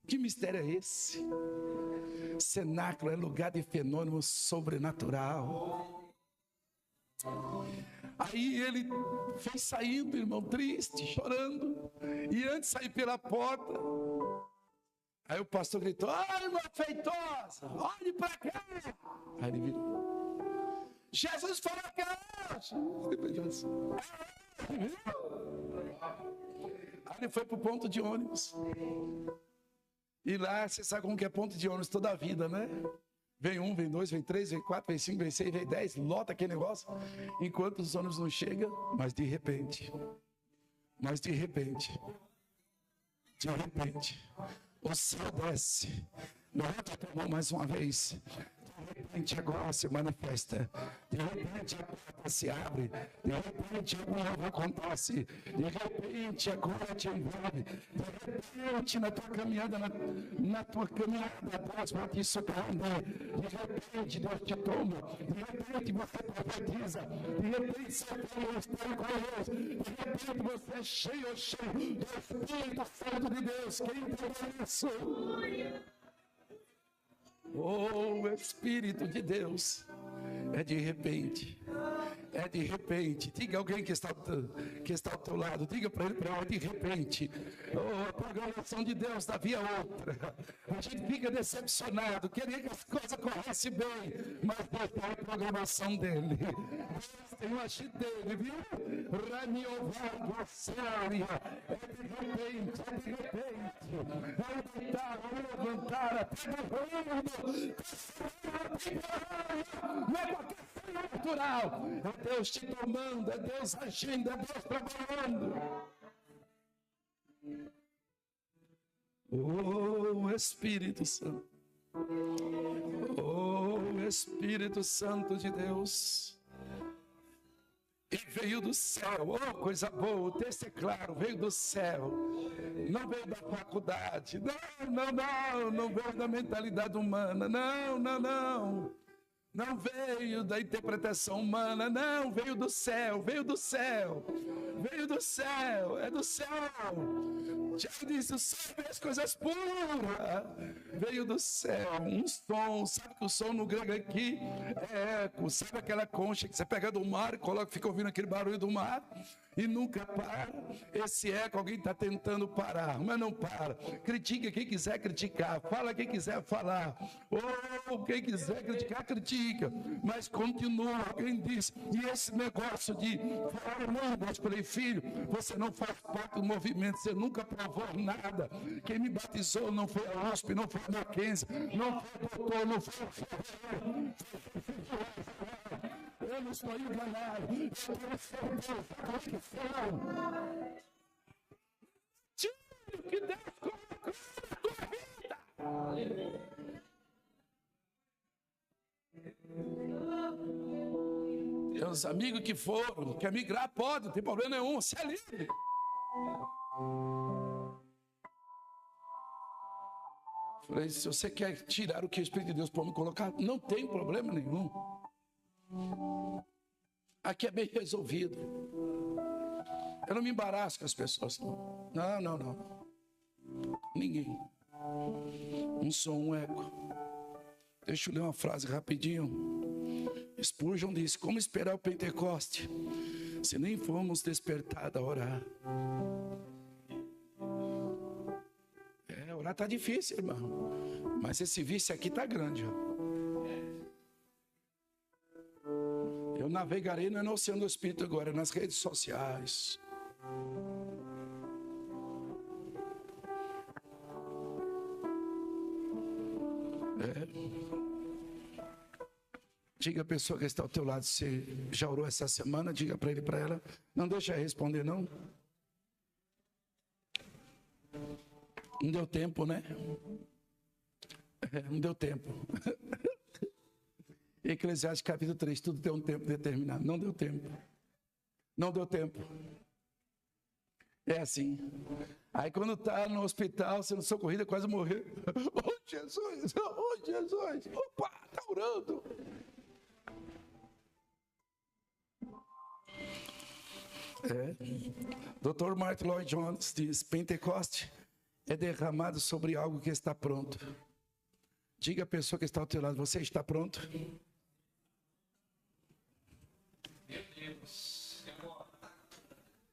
Que mistério é esse? Cenáculo é lugar de fenômeno sobrenatural. Aí ele foi saindo, irmão, triste, chorando. E antes de sair pela porta, aí o pastor gritou: ai, irmão Feitosa, olhe para cá. Aí ele virou: Jesus falou que é hoje. Aí ele foi para o ponto de ônibus. E lá, você sabe como que é ponto de ônibus toda a vida, né? Vem 1, vem 2, vem 3, vem 4, vem 5, vem 6, vem 10, lota aquele negócio, enquanto os ônibus não chegam, mas de repente, o céu desce, levanta a tua mão mais uma vez. De repente agora se manifesta, de repente a porta se abre, de repente algo novo acontece, de repente agora te envolve, de repente na tua caminhada, Deus vai te surpreender, de repente Deus te toma, de repente você profetiza, de repente você tem um estado com Deus, de repente você é cheio do Espírito Santo de Deus. Quem entendeu isso? Oh, Espírito de Deus, é de repente, diga alguém que está ao teu lado, diga para ele, é de repente. Oh, a programação de Deus havia outra, a gente fica decepcionado, queria que as coisas corressem bem, mas Deus tem a programação dele, Deus tem o agir dele, viu? Raniovado a séria, é de repente, vai levantar até do mundo. Não é qualquer coisa natural, é Deus te tomando, é Deus agindo, é Deus trabalhando. Oh, Espírito Santo, oh, Espírito Santo de Deus. E veio do céu, oh, coisa boa, o texto é claro, veio do céu, não veio da faculdade, não veio da mentalidade humana, não veio da interpretação humana, não, veio do céu, é do céu. Tiago disse: o céu vê as coisas puras, veio do céu, um som, sabe que o som no grego aqui é eco, sabe aquela concha que você pega do mar e coloca, fica ouvindo aquele barulho do mar e nunca para, esse eco alguém está tentando parar, mas não para, critica quem quiser criticar, fala quem quiser falar, ou quem quiser criticar, critica, mas continua, alguém diz, e esse negócio de falar, não, eu falei, filho, você não faz parte do movimento, você nunca provou nada, quem me batizou não foi a USP, não foi a Mackenzie, não foi o doutor, não foi o eu não estou enganado, eu quero ser Deus, que Deus colocou Tem uns amigos que foram, quer migrar, pode, não tem problema nenhum, você é livre. Falei, se você quer tirar o que o Espírito de Deus pode me colocar, não tem problema nenhum. Aqui é bem resolvido. Eu não me embaraço com as pessoas, não. Não. Ninguém. Um som, um eco. Deixa eu ler uma frase rapidinho. Spurgeon disse, como esperar o Pentecoste, se nem fomos despertados a orar? Orar tá difícil, irmão. Mas esse vício aqui tá grande, ó. Eu navegarei no oceano do Espírito agora, nas redes sociais. Diga a pessoa que está ao teu lado, se já orou essa semana, diga para ele, para ela. Não deixa eu responder, não. Não deu tempo, né? Não deu tempo. Eclesiastes capítulo 3, tudo tem um tempo determinado. Não deu tempo. Não deu tempo. É assim. Aí quando está no hospital, sendo socorrida, quase morrer. Oh, Jesus! Oh, Jesus! Opa, está orando. Dr. Martin Lloyd Jones diz, Pentecoste é derramado sobre algo que está pronto. Diga a pessoa que está ao teu lado, você está pronto? Meu Deus.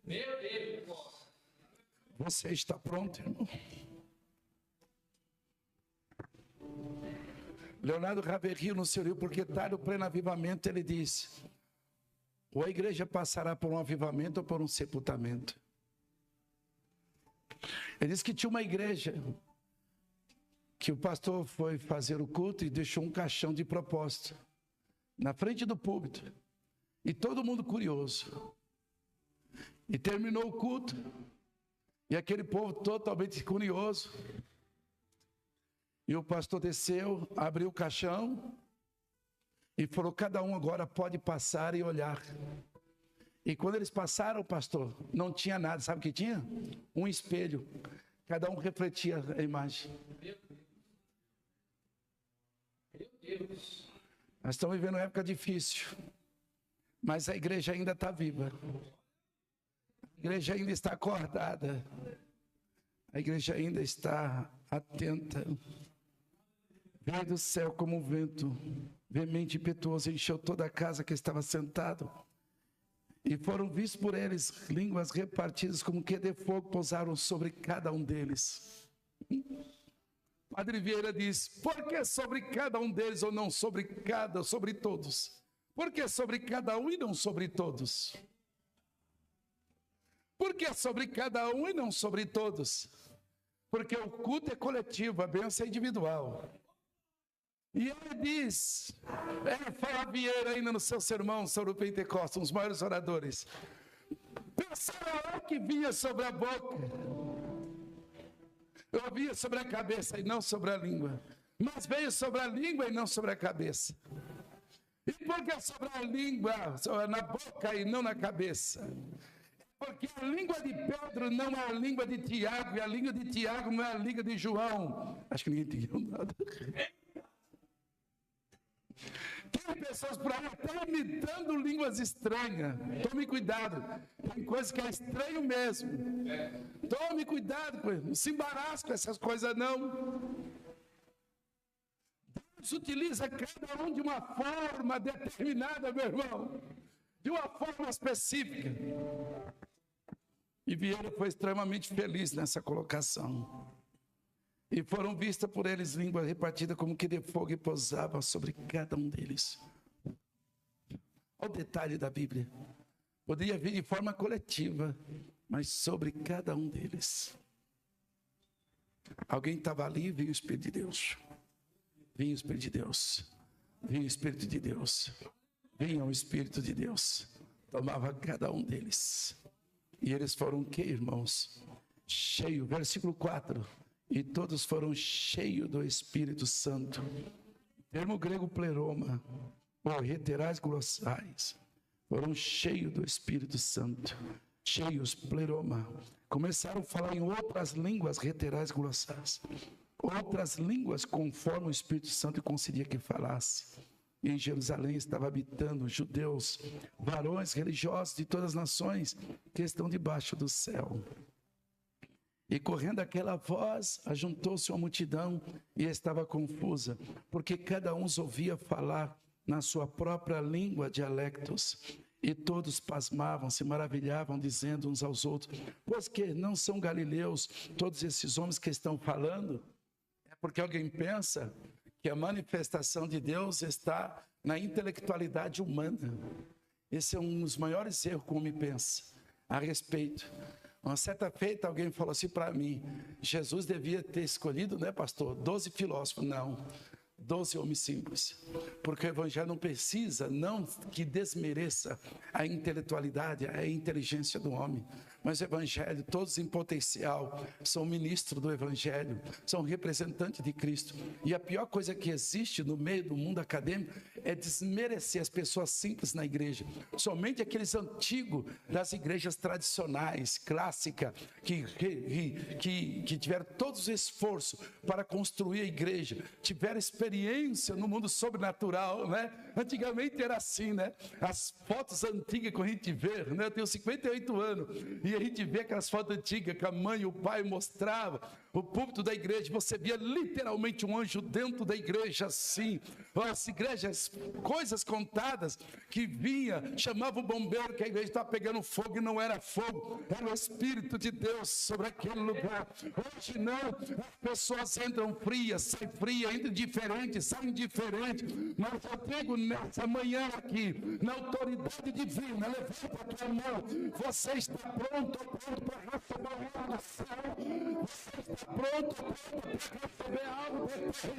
Meu Deus. Você está pronto, irmão? Leonardo Ravelli, no seu livro, Porque Tarde o Pleno Avivamento, ele diz, ou a igreja passará por um avivamento ou por um sepultamento. Ele disse que tinha uma igreja que o pastor foi fazer o culto e deixou um caixão de propósito na frente do púlpito. E todo mundo curioso. E terminou o culto. E aquele povo totalmente curioso. E o pastor desceu, abriu o caixão e falou, cada um agora pode passar e olhar. E quando eles passaram, pastor, não tinha nada. Sabe o que tinha? Um espelho. Cada um refletia a imagem. Meu Deus. Nós estamos vivendo uma época difícil. Mas a igreja ainda está viva. A igreja ainda está acordada. A igreja ainda está atenta. Veio do céu como um vento, veemente e impetuoso, encheu toda a casa que estava sentado. E foram vistos por eles línguas repartidas como que de fogo pousaram sobre cada um deles. Padre Vieira diz, por que sobre cada um deles ou não sobre todos? Por que sobre cada um e não sobre todos? Por que sobre cada um e não sobre todos? Porque o culto é coletivo, a bênção é individual. E ele diz, fala Vieira ainda no seu sermão sobre o Pentecostes, um dos maiores oradores. Pensaram que vinha sobre a boca. Eu vinha sobre a cabeça e não sobre a língua. Mas veio sobre a língua e não sobre a cabeça. E por que sobre a língua, na boca e não na cabeça? Porque a língua de Pedro não é a língua de Tiago, e a língua de Tiago não é a língua de João. Acho que ninguém entendeu nada. Tem pessoas por aí até imitando línguas estranhas. Tome cuidado. Tem coisas que é estranho mesmo. Tome cuidado com isso. Não se embarace com essas coisas, não. Deus utiliza cada um de uma forma determinada, meu irmão. De uma forma específica. E Vieira foi extremamente feliz nessa colocação. E foram vistas por eles línguas repartidas como que de fogo e pousava sobre cada um deles. Olha o detalhe da Bíblia. Poderia vir de forma coletiva, mas sobre cada um deles. Alguém estava ali e veio o Espírito de Deus. Vinha o Espírito de Deus. Vinha o Espírito de Deus. Vinha o Espírito de Deus. Tomava cada um deles. E eles foram o quê, irmãos? Cheio. Versículo 4. e todos foram cheios do Espírito Santo. O termo grego pleroma, ou heterais glossais, foram cheios do Espírito Santo. Cheios, pleroma. Começaram a falar em outras línguas heterais glossais. Outras línguas conforme o Espírito Santo concedia que falasse. E em Jerusalém estava habitando judeus, varões religiosos de todas as nações que estão debaixo do céu. E correndo aquela voz, ajuntou-se uma multidão e estava confusa, porque cada um os ouvia falar na sua própria língua, dialectos. E todos pasmavam, se maravilhavam, dizendo uns aos outros: pois que não são galileus todos esses homens que estão falando? É porque alguém pensa que a manifestação de Deus está na intelectualidade humana. Esse é um dos maiores erros que o homem pensa a respeito. Uma certa feita alguém falou assim para mim: Jesus devia ter escolhido, né, pastor, 12 filósofos. Não, 12 homens simples, porque o evangelho não precisa, não que desmereça a intelectualidade, a inteligência do homem, mas o evangelho, todos em potencial, são ministros do evangelho, são representantes de Cristo. E a pior coisa que existe no meio do mundo acadêmico é desmerecer as pessoas simples na igreja. Somente aqueles antigos das igrejas tradicionais, clássicas, que tiveram todos os esforços para construir a igreja, tiveram experiência no mundo sobrenatural, né? Antigamente era assim, né? As fotos antigas que a gente vê, né? Eu tenho 58 anos e a gente vê aquelas fotos antigas que a mãe e o pai mostravam o púlpito da igreja. Você via literalmente um anjo dentro da igreja assim. As igrejas, coisas contadas que vinha, chamava o bombeiro que a igreja estava pegando fogo e não era fogo, era o Espírito de Deus sobre aquele lugar. Hoje não, as pessoas entram frias, saem frias, entram diferentes, saem diferentes. Mas eu digo nessa manhã aqui, na autoridade divina, levanta a tua mão. Você está pronto para receber algo do céu? Você está pronto para receber algo do céu?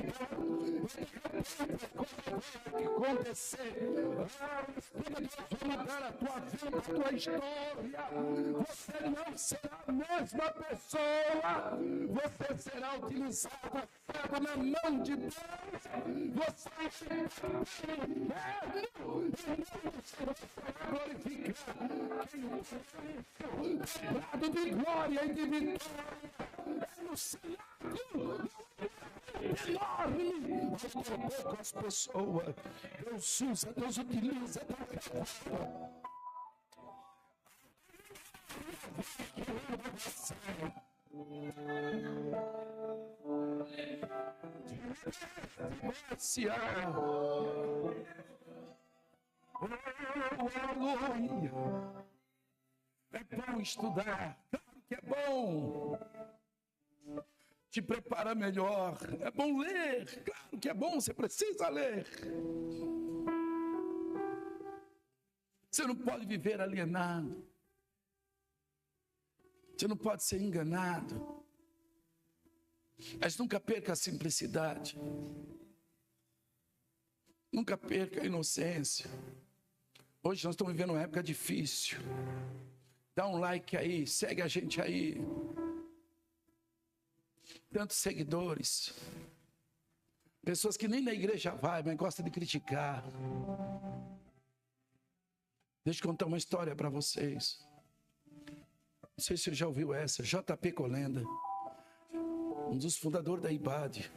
Que acontecer. O Espírito de Deus vai mudar a tua vida, a tua história. Você não será a mesma pessoa. Você será utilizado, usado na mão de Deus. Você será glorificado. Quem de glória e de vitória é no Senhor. Enorme, mas com poucas pessoas Deus usa, Deus utiliza. Aleluia. É bom estudar, claro que é bom. Te prepara melhor. É bom ler, claro que é bom, você precisa ler. Você não pode viver alienado. Você não pode ser enganado. Mas nunca perca a simplicidade. Nunca perca a inocência. Hoje nós estamos vivendo uma época difícil. Dá um like aí, segue a gente aí. Tantos seguidores, pessoas que nem na igreja vai, mas gostam de criticar. Deixa eu contar uma história para vocês. Não sei se você já ouviu essa. J.P. Colenda, um dos fundadores da IBAD,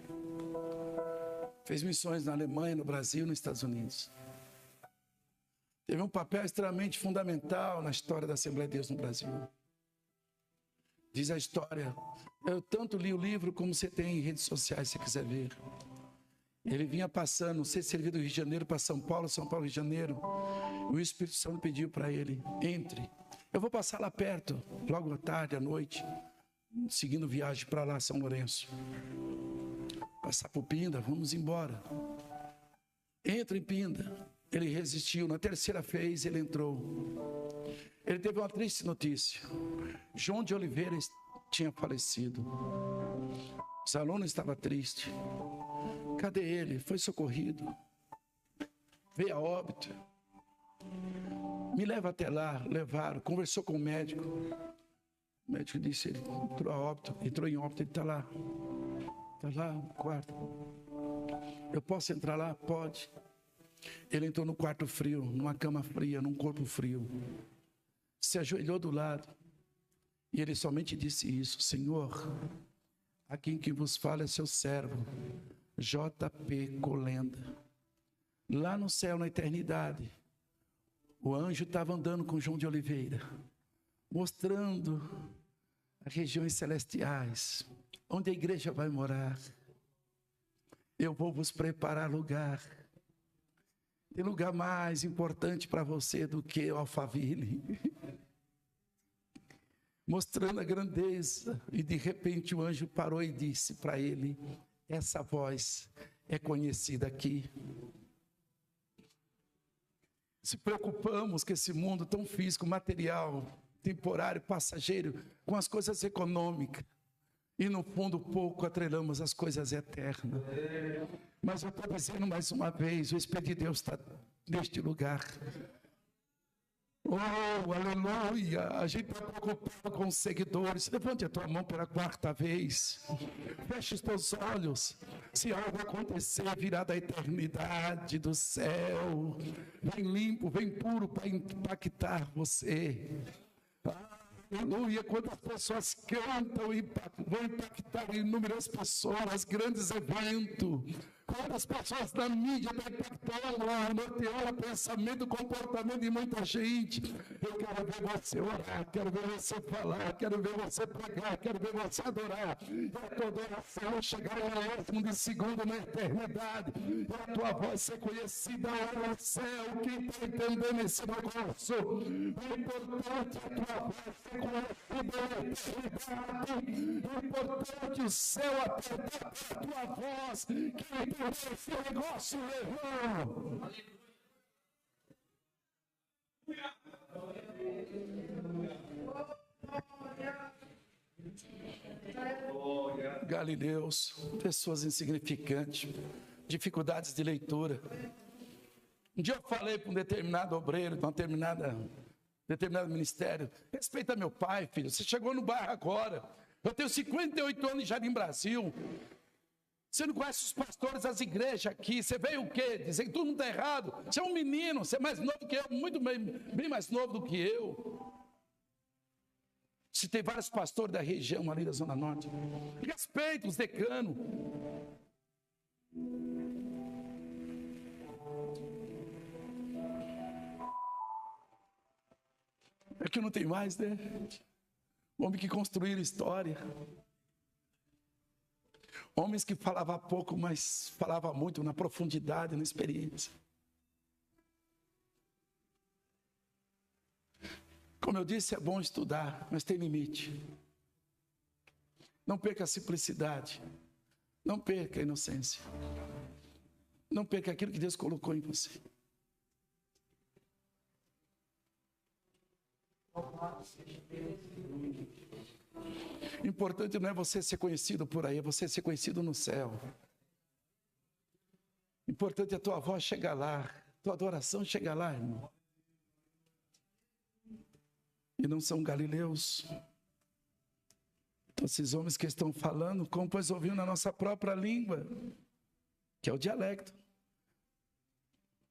fez missões na Alemanha, no Brasil, nos Estados Unidos. Teve um papel extremamente fundamental na história da Assembleia de Deus no Brasil. Diz a história, eu tanto li o livro como você tem em redes sociais, se você quiser ver. Ele vinha passando, não sei se ele veio do Rio de Janeiro para São Paulo, Rio de Janeiro. O Espírito Santo pediu para ele, entre. Eu vou passar lá perto, logo à tarde, à noite, seguindo viagem para lá, São Lourenço. Passar por Pinda, vamos embora. Entra em Pinda. Ele resistiu, na terceira vez ele entrou. Ele teve uma triste notícia. João de Oliveira tinha falecido. Os alunos estavam tristes. Cadê ele? Foi socorrido. Veio a óbito. Me leva até lá. Levaram. Conversou com o médico. O médico disse, ele entrou em óbito, ele está lá no quarto. Eu posso entrar lá? Pode. Ele entrou no quarto frio, numa cama fria, num corpo frio. Se ajoelhou do lado. E ele somente disse isso: Senhor, a quem vos fala é seu servo, J.P. Colenda. Lá no céu, na eternidade, o anjo estava andando com João de Oliveira, mostrando as regiões celestiais, onde a igreja vai morar. Eu vou vos preparar lugar. Tem lugar mais importante para você do que o Alphaville. Mostrando a grandeza. E de repente o anjo parou e disse para ele: essa voz é conhecida aqui. Se preocupamos com esse mundo tão físico, material, temporário, passageiro, com as coisas econômicas. E no fundo pouco atrelamos as coisas eternas. Mas eu estou dizendo mais uma vez, o Espírito de Deus está neste lugar. Oh, aleluia! A gente está preocupado com os seguidores. Levante a tua mão pela quarta vez. Feche os teus olhos. Se algo acontecer, virá da eternidade do céu. Vem limpo, vem puro para impactar você. Aleluia, quando as pessoas cantam e vão impactar inúmeras pessoas, grandes eventos. Quando as pessoas na mídia estão impactando, norteando o pensamento, o comportamento de muita gente. Eu quero ver você orar, quero ver você falar, quero ver você pregar, quero ver você adorar. E a tua adoração chegar ao último de segundo na eternidade. E a tua voz ser conhecida lá no céu. Quem está entendendo esse negócio? É importante a tua voz ser conhecida na eternidade. É importante o céu apertar a tua voz. Que esse negócio levou. Galileus, pessoas insignificantes, dificuldades de leitura. Um dia eu falei para um determinado obreiro, de determinado ministério: respeita meu pai, filho, você chegou no bairro agora. Eu tenho 58 anos em Jardim Brasil. Você não conhece os pastores das igrejas aqui. Você veio o quê? Dizer que todo mundo está errado. Você é um menino, você é mais novo que eu, muito bem mais novo do que eu. Se tem vários pastores da região ali da Zona Norte. Respeita os decanos. É que não tem mais, né? Homem que construíram história. Homens que falavam pouco, mas falavam muito na profundidade, na experiência. Como eu disse, é bom estudar, mas tem limite. Não perca a simplicidade. Não perca a inocência. Não perca aquilo que Deus colocou em você. Importante não é você ser conhecido por aí, é você ser conhecido no céu. Importante é a tua voz chegar lá, tua adoração chegar lá, irmão. E não são galileus. Então, esses homens que estão falando, como pois ouviam na nossa própria língua, que é o dialecto.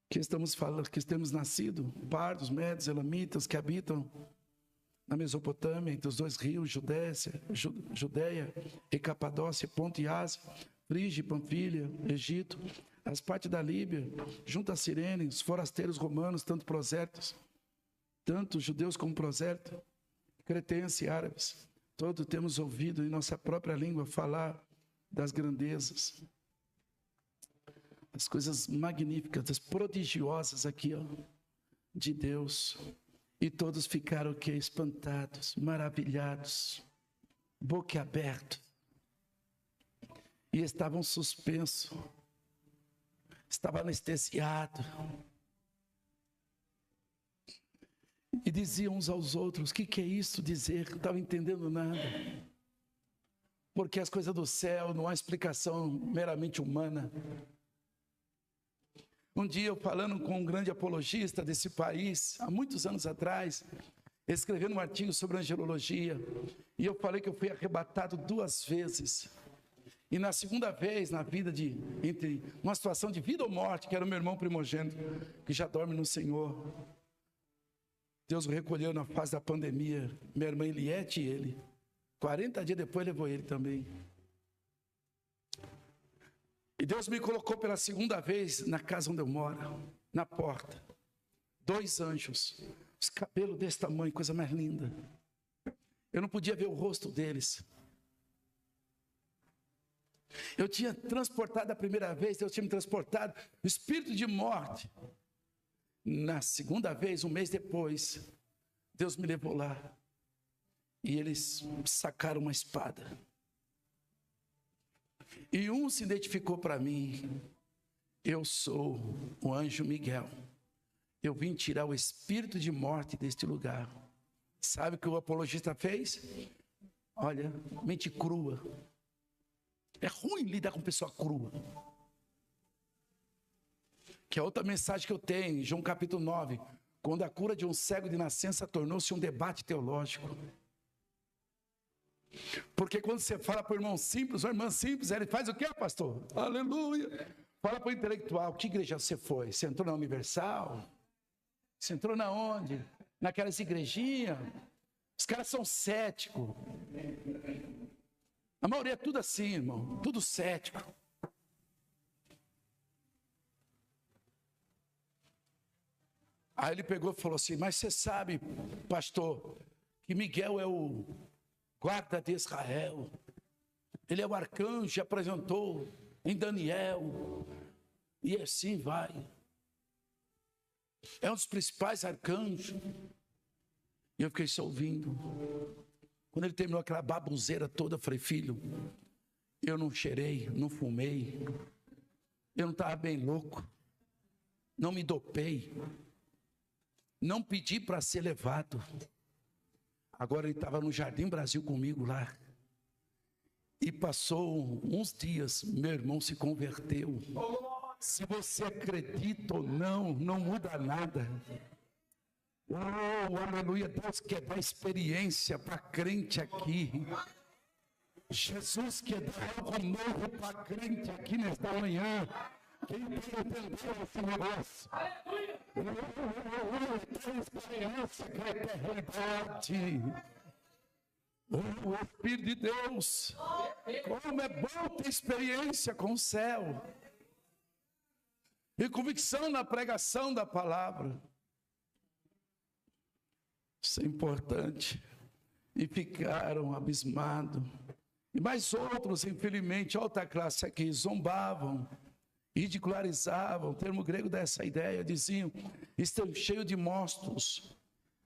Que estamos falando, que temos nascido, pardos, médios, elamitas, que habitam na Mesopotâmia, entre os dois rios, Judeia e Capadócia, Ponto e Ásia, Frígia e Panfilha, Egito, as partes da Líbia, junto a Cirene, os forasteiros romanos, tanto prosélitos, tanto judeus como prosélitos, cretenses e árabes, todos temos ouvido em nossa própria língua falar das grandezas, as coisas magníficas, as prodigiosas aqui, ó, de Deus. E todos ficaram o quê? Espantados, maravilhados, boquiabertos. E estavam suspensos, estavam anestesiados. E diziam uns aos outros: o que é isso dizer? Não estavam entendendo nada. Porque as coisas do céu não há explicação meramente humana. Um dia eu falando com um grande apologista desse país, há muitos anos atrás, escrevendo um artigo sobre angelologia, e eu falei que eu fui arrebatado 2 vezes. E na segunda vez, na vida entre uma situação de vida ou morte, que era o meu irmão primogênito, que já dorme no Senhor, Deus o recolheu na fase da pandemia, minha irmã Eliette e ele. 40 dias depois levou ele também. E Deus me colocou pela segunda vez na casa onde eu moro, na porta. 2 anjos, os cabelos desse tamanho, coisa mais linda. Eu não podia ver o rosto deles. Eu tinha transportado a primeira vez, Deus tinha me transportado o espírito de morte. Na segunda vez, 1 mês depois, Deus me levou lá. E eles sacaram uma espada. E um se identificou para mim: eu sou o anjo Miguel. Eu vim tirar o espírito de morte deste lugar. Sabe o que o apologista fez? Olha, mente crua. É ruim lidar com pessoa crua. Que é outra mensagem que eu tenho, em João capítulo 9. Quando a cura de um cego de nascença tornou-se um debate teológico. Porque quando você fala para o irmão simples, ou irmã simples, ele faz o quê, pastor? Aleluia! Fala para o intelectual: que igreja você foi? Você entrou na Universal? Você entrou na onde? Naquelas igrejinhas? Os caras são céticos. A maioria é tudo assim, irmão, tudo cético. Aí ele pegou e falou assim: mas você sabe, pastor, que Miguel é o guarda de Israel. Ele é o arcanjo que apresentou em Daniel. E assim vai. É um dos principais arcanjos. E eu fiquei só ouvindo. Quando ele terminou aquela baboseira toda, eu falei: filho, eu não cheirei, não fumei, eu não estava bem louco, não me dopei, não pedi para ser levado. Agora ele estava no Jardim Brasil comigo lá. E passou uns dias, meu irmão se converteu. Se você acredita ou não, não muda nada. Oh, aleluia, Deus quer dar experiência para crente aqui. Jesus quer dar algo novo para crente aqui nesta manhã. Quem entendeu esse negócio? Tem experiência com a eternidade. O Espírito de Deus. Como é bom ter experiência com o céu. E convicção na pregação da palavra. Isso é importante. E ficaram abismados. E mais outros, infelizmente, alta classe aqui, zombavam, ridicularizavam. O termo grego dá essa ideia, diziam: estão cheios de mostos.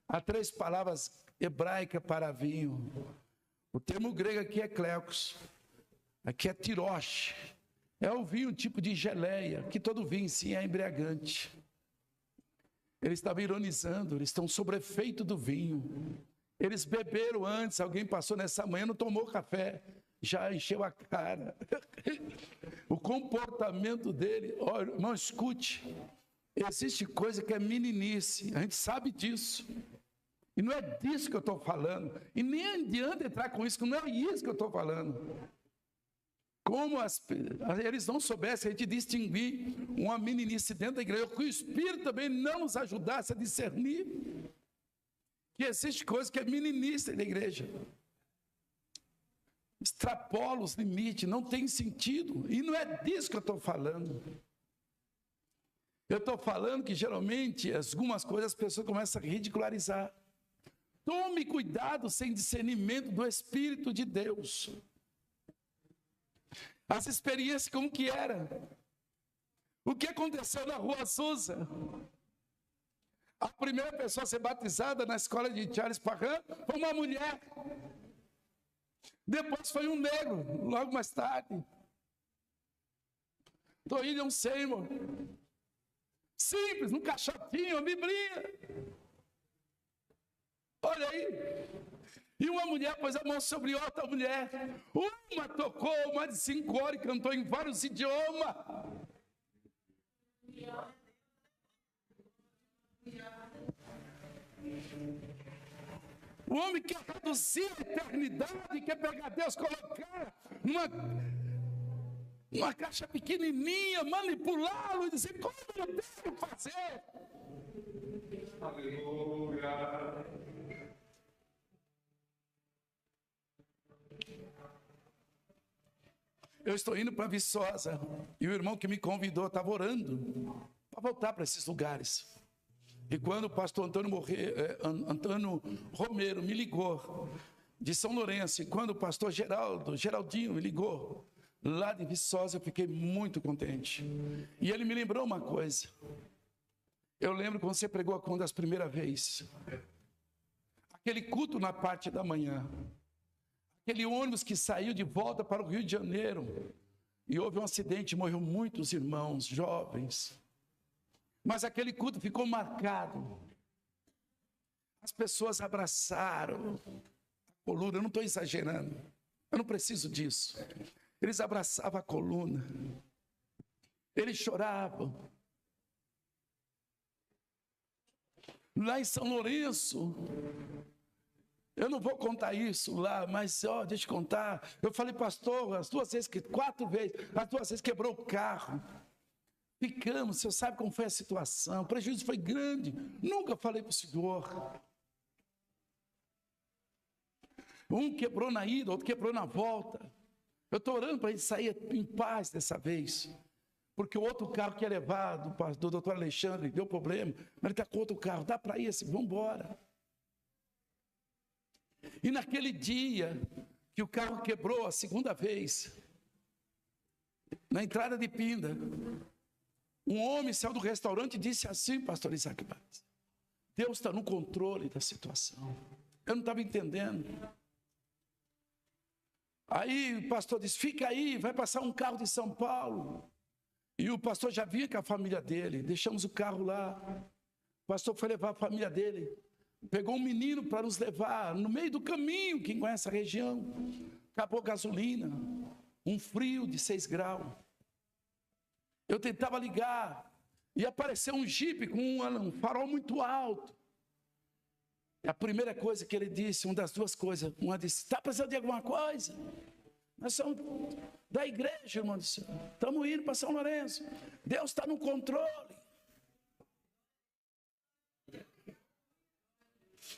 Há 3 palavras hebraicas para vinho. O termo grego aqui é kleokos, aqui é tiroche. É o vinho, um tipo de geleia, que todo vinho sim é embriagante. Eles estavam ironizando, eles estão sob efeito do vinho. Eles beberam antes, alguém passou nessa manhã, não tomou café, já encheu a cara. O comportamento dele, olha, irmão, escute, existe coisa que é meninice, a gente sabe disso. E não é disso que eu estou falando, e nem adianta entrar com isso, que não é isso que eu estou falando. Como eles não soubessem a gente distinguir uma meninice dentro da igreja, que o Espírito também não nos ajudasse a discernir que existe coisa que é meninice da igreja. Extrapola os limites, não tem sentido. E não é disso que eu estou falando. Eu estou falando que geralmente algumas coisas as pessoas começam a ridicularizar. Tome cuidado sem discernimento do Espírito de Deus. As experiências como que era. O que aconteceu na Rua Azusa? A primeira pessoa a ser batizada na escola de Charles Parham foi uma mulher. Depois foi um negro, logo mais tarde. William Seymour. Simples, num caixotinho, uma biblinha. Olha aí. E uma mulher pôs a mão sobre outra mulher. Uma tocou mais de 5 horas e cantou em vários idiomas. O homem quer reduzir a eternidade, quer pegar Deus, colocar numa caixa pequenininha, manipulá-lo e dizer, como eu devo fazer? Aleluia. Eu estou indo para Viçosa e o irmão que me convidou estava orando para voltar para esses lugares. E quando o pastor Antônio Romero me ligou de São Lourenço, e quando o pastor Geraldinho me ligou lá de Viçosa, eu fiquei muito contente. E ele me lembrou uma coisa. Eu lembro quando você pregou a das primeiras vezes. Aquele culto na parte da manhã. Aquele ônibus que saiu de volta para o Rio de Janeiro. E houve um acidente, morreram muitos irmãos, jovens. Mas aquele culto ficou marcado. As pessoas abraçaram a coluna, eu não estou exagerando. Eu não preciso disso. Eles abraçavam a coluna. Eles choravam. Lá em São Lourenço, eu não vou contar isso lá, mas deixa eu contar. Eu falei, pastor, as 4 vezes, as 2 vezes quebrou o carro. Ficamos, o senhor sabe como foi a situação, o prejuízo foi grande. Nunca falei para o senhor. Um quebrou na ida, outro quebrou na volta. Eu estou orando para a gente sair em paz dessa vez. Porque o outro carro que é levado, do doutor Alexandre, deu problema, mas ele está com outro carro, dá para ir assim, vamos embora. E naquele dia que o carro quebrou a 2ª vez, na entrada de Pinda, um homem saiu do restaurante e disse assim, pastor Isaac Batista, Deus está no controle da situação. Eu não estava entendendo. Aí o pastor disse, fica aí, vai passar um carro de São Paulo. E o pastor já vinha com a família dele, deixamos o carro lá. O pastor foi levar a família dele. Pegou um menino para nos levar no meio do caminho, quem conhece a região. Acabou a gasolina, um frio de 6 graus. Eu tentava ligar e apareceu um jipe com um farol muito alto. A primeira coisa que ele disse, uma das 2 coisas, uma disse, está precisando de alguma coisa? Nós somos da igreja, irmão do Senhor. Estamos indo para São Lourenço. Deus está no controle.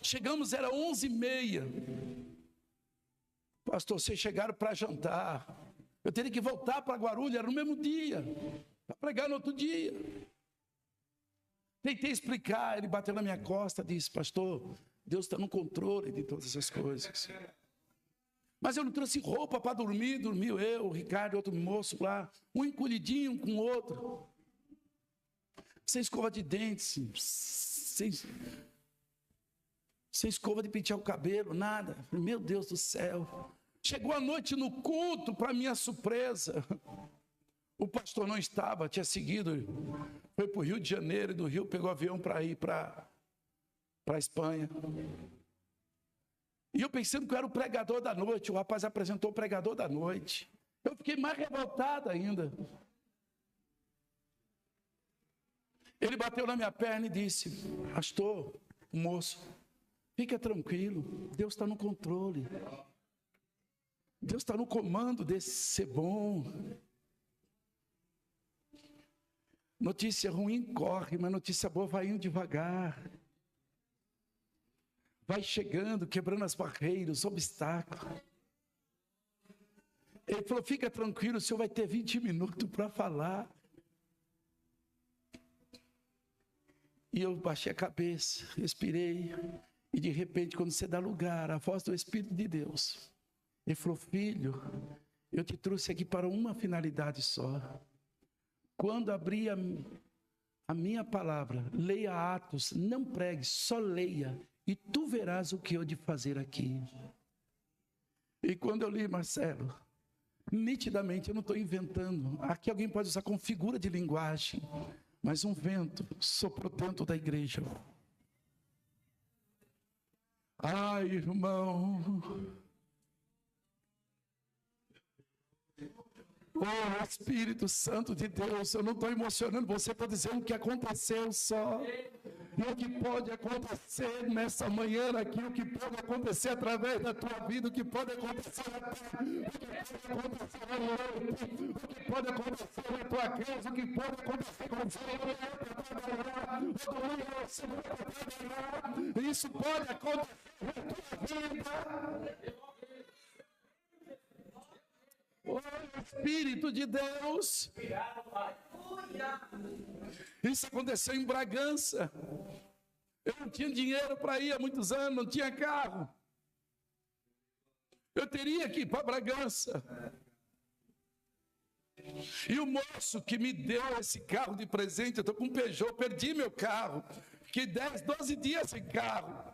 Chegamos, era 11h30. Pastor, vocês chegaram para jantar. Eu teria que voltar para Guarulhos, era no mesmo dia. Para pregar no outro dia. Tentei explicar, ele bateu na minha costa, disse, pastor, Deus está no controle de todas essas coisas. Mas eu não trouxe roupa para dormir, dormiu eu, o Ricardo, outro moço lá, um encolhidinho com o outro. Sem escova de dentes, sem escova de pentear o cabelo, nada. Meu Deus do céu. Chegou a noite no culto, para minha surpresa. O pastor não estava, tinha seguido, foi para o Rio de Janeiro, e do Rio pegou avião para ir para a Espanha. E eu pensando que eu era o pregador da noite, o rapaz apresentou o pregador da noite. Eu fiquei mais revoltado ainda. Ele bateu na minha perna e disse, pastor, moço, fica tranquilo, Deus está no controle. Deus está no comando desse ser bom. Notícia ruim corre, mas notícia boa vai indo devagar. Vai chegando, quebrando as barreiras, os obstáculos. Ele falou, fica tranquilo, o senhor vai ter 20 minutos para falar. E eu baixei a cabeça, respirei. E de repente, quando você dá lugar à voz do Espírito de Deus, ele falou, filho, eu te trouxe aqui para uma finalidade só. Quando abrir a minha palavra, leia Atos, não pregue, só leia. E tu verás o que eu de fazer aqui. E quando eu li, Marcelo, nitidamente eu não estou inventando. Aqui alguém pode usar como figura de linguagem. Mas um vento soprou dentro da igreja. Ai, irmão. Oh, Espírito Santo de Deus, eu não estou emocionando você para dizer o que aconteceu só. E o que pode acontecer nessa manhã aqui, o que pode acontecer através da tua vida, o que pode acontecer na noite, o que pode acontecer na tua casa, o que pode acontecer com você. Isso pode acontecer na tua vida. Oh, Espírito de Deus. Isso aconteceu em Bragança. Eu não tinha dinheiro para ir há muitos anos, não tinha carro. Eu teria que ir para Bragança. E o moço que me deu esse carro de presente, eu estou com um Peugeot, perdi meu carro. Fiquei 10, 12 dias sem carro.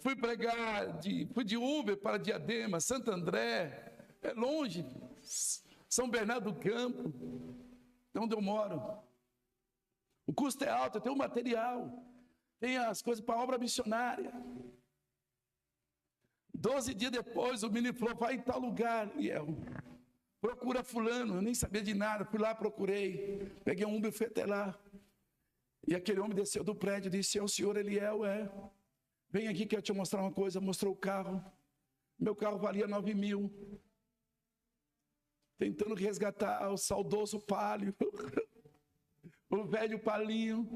Fui pregar, fui de Uber para Diadema, Santo André. É longe, São Bernardo do Campo, é onde eu moro. O custo é alto, eu tenho o material, tem as coisas para a obra missionária. 12 dias depois, o menino falou, vai em tal lugar, Liel. Procura fulano, eu nem sabia de nada, fui lá, procurei, peguei um Uber e fui até lá. E aquele homem desceu do prédio e disse, é o senhor Eliel, é. Vem aqui que eu te mostrar uma coisa, mostrou o carro. Meu carro valia 9 mil. Tentando resgatar o saudoso Palio, o velho Palinho,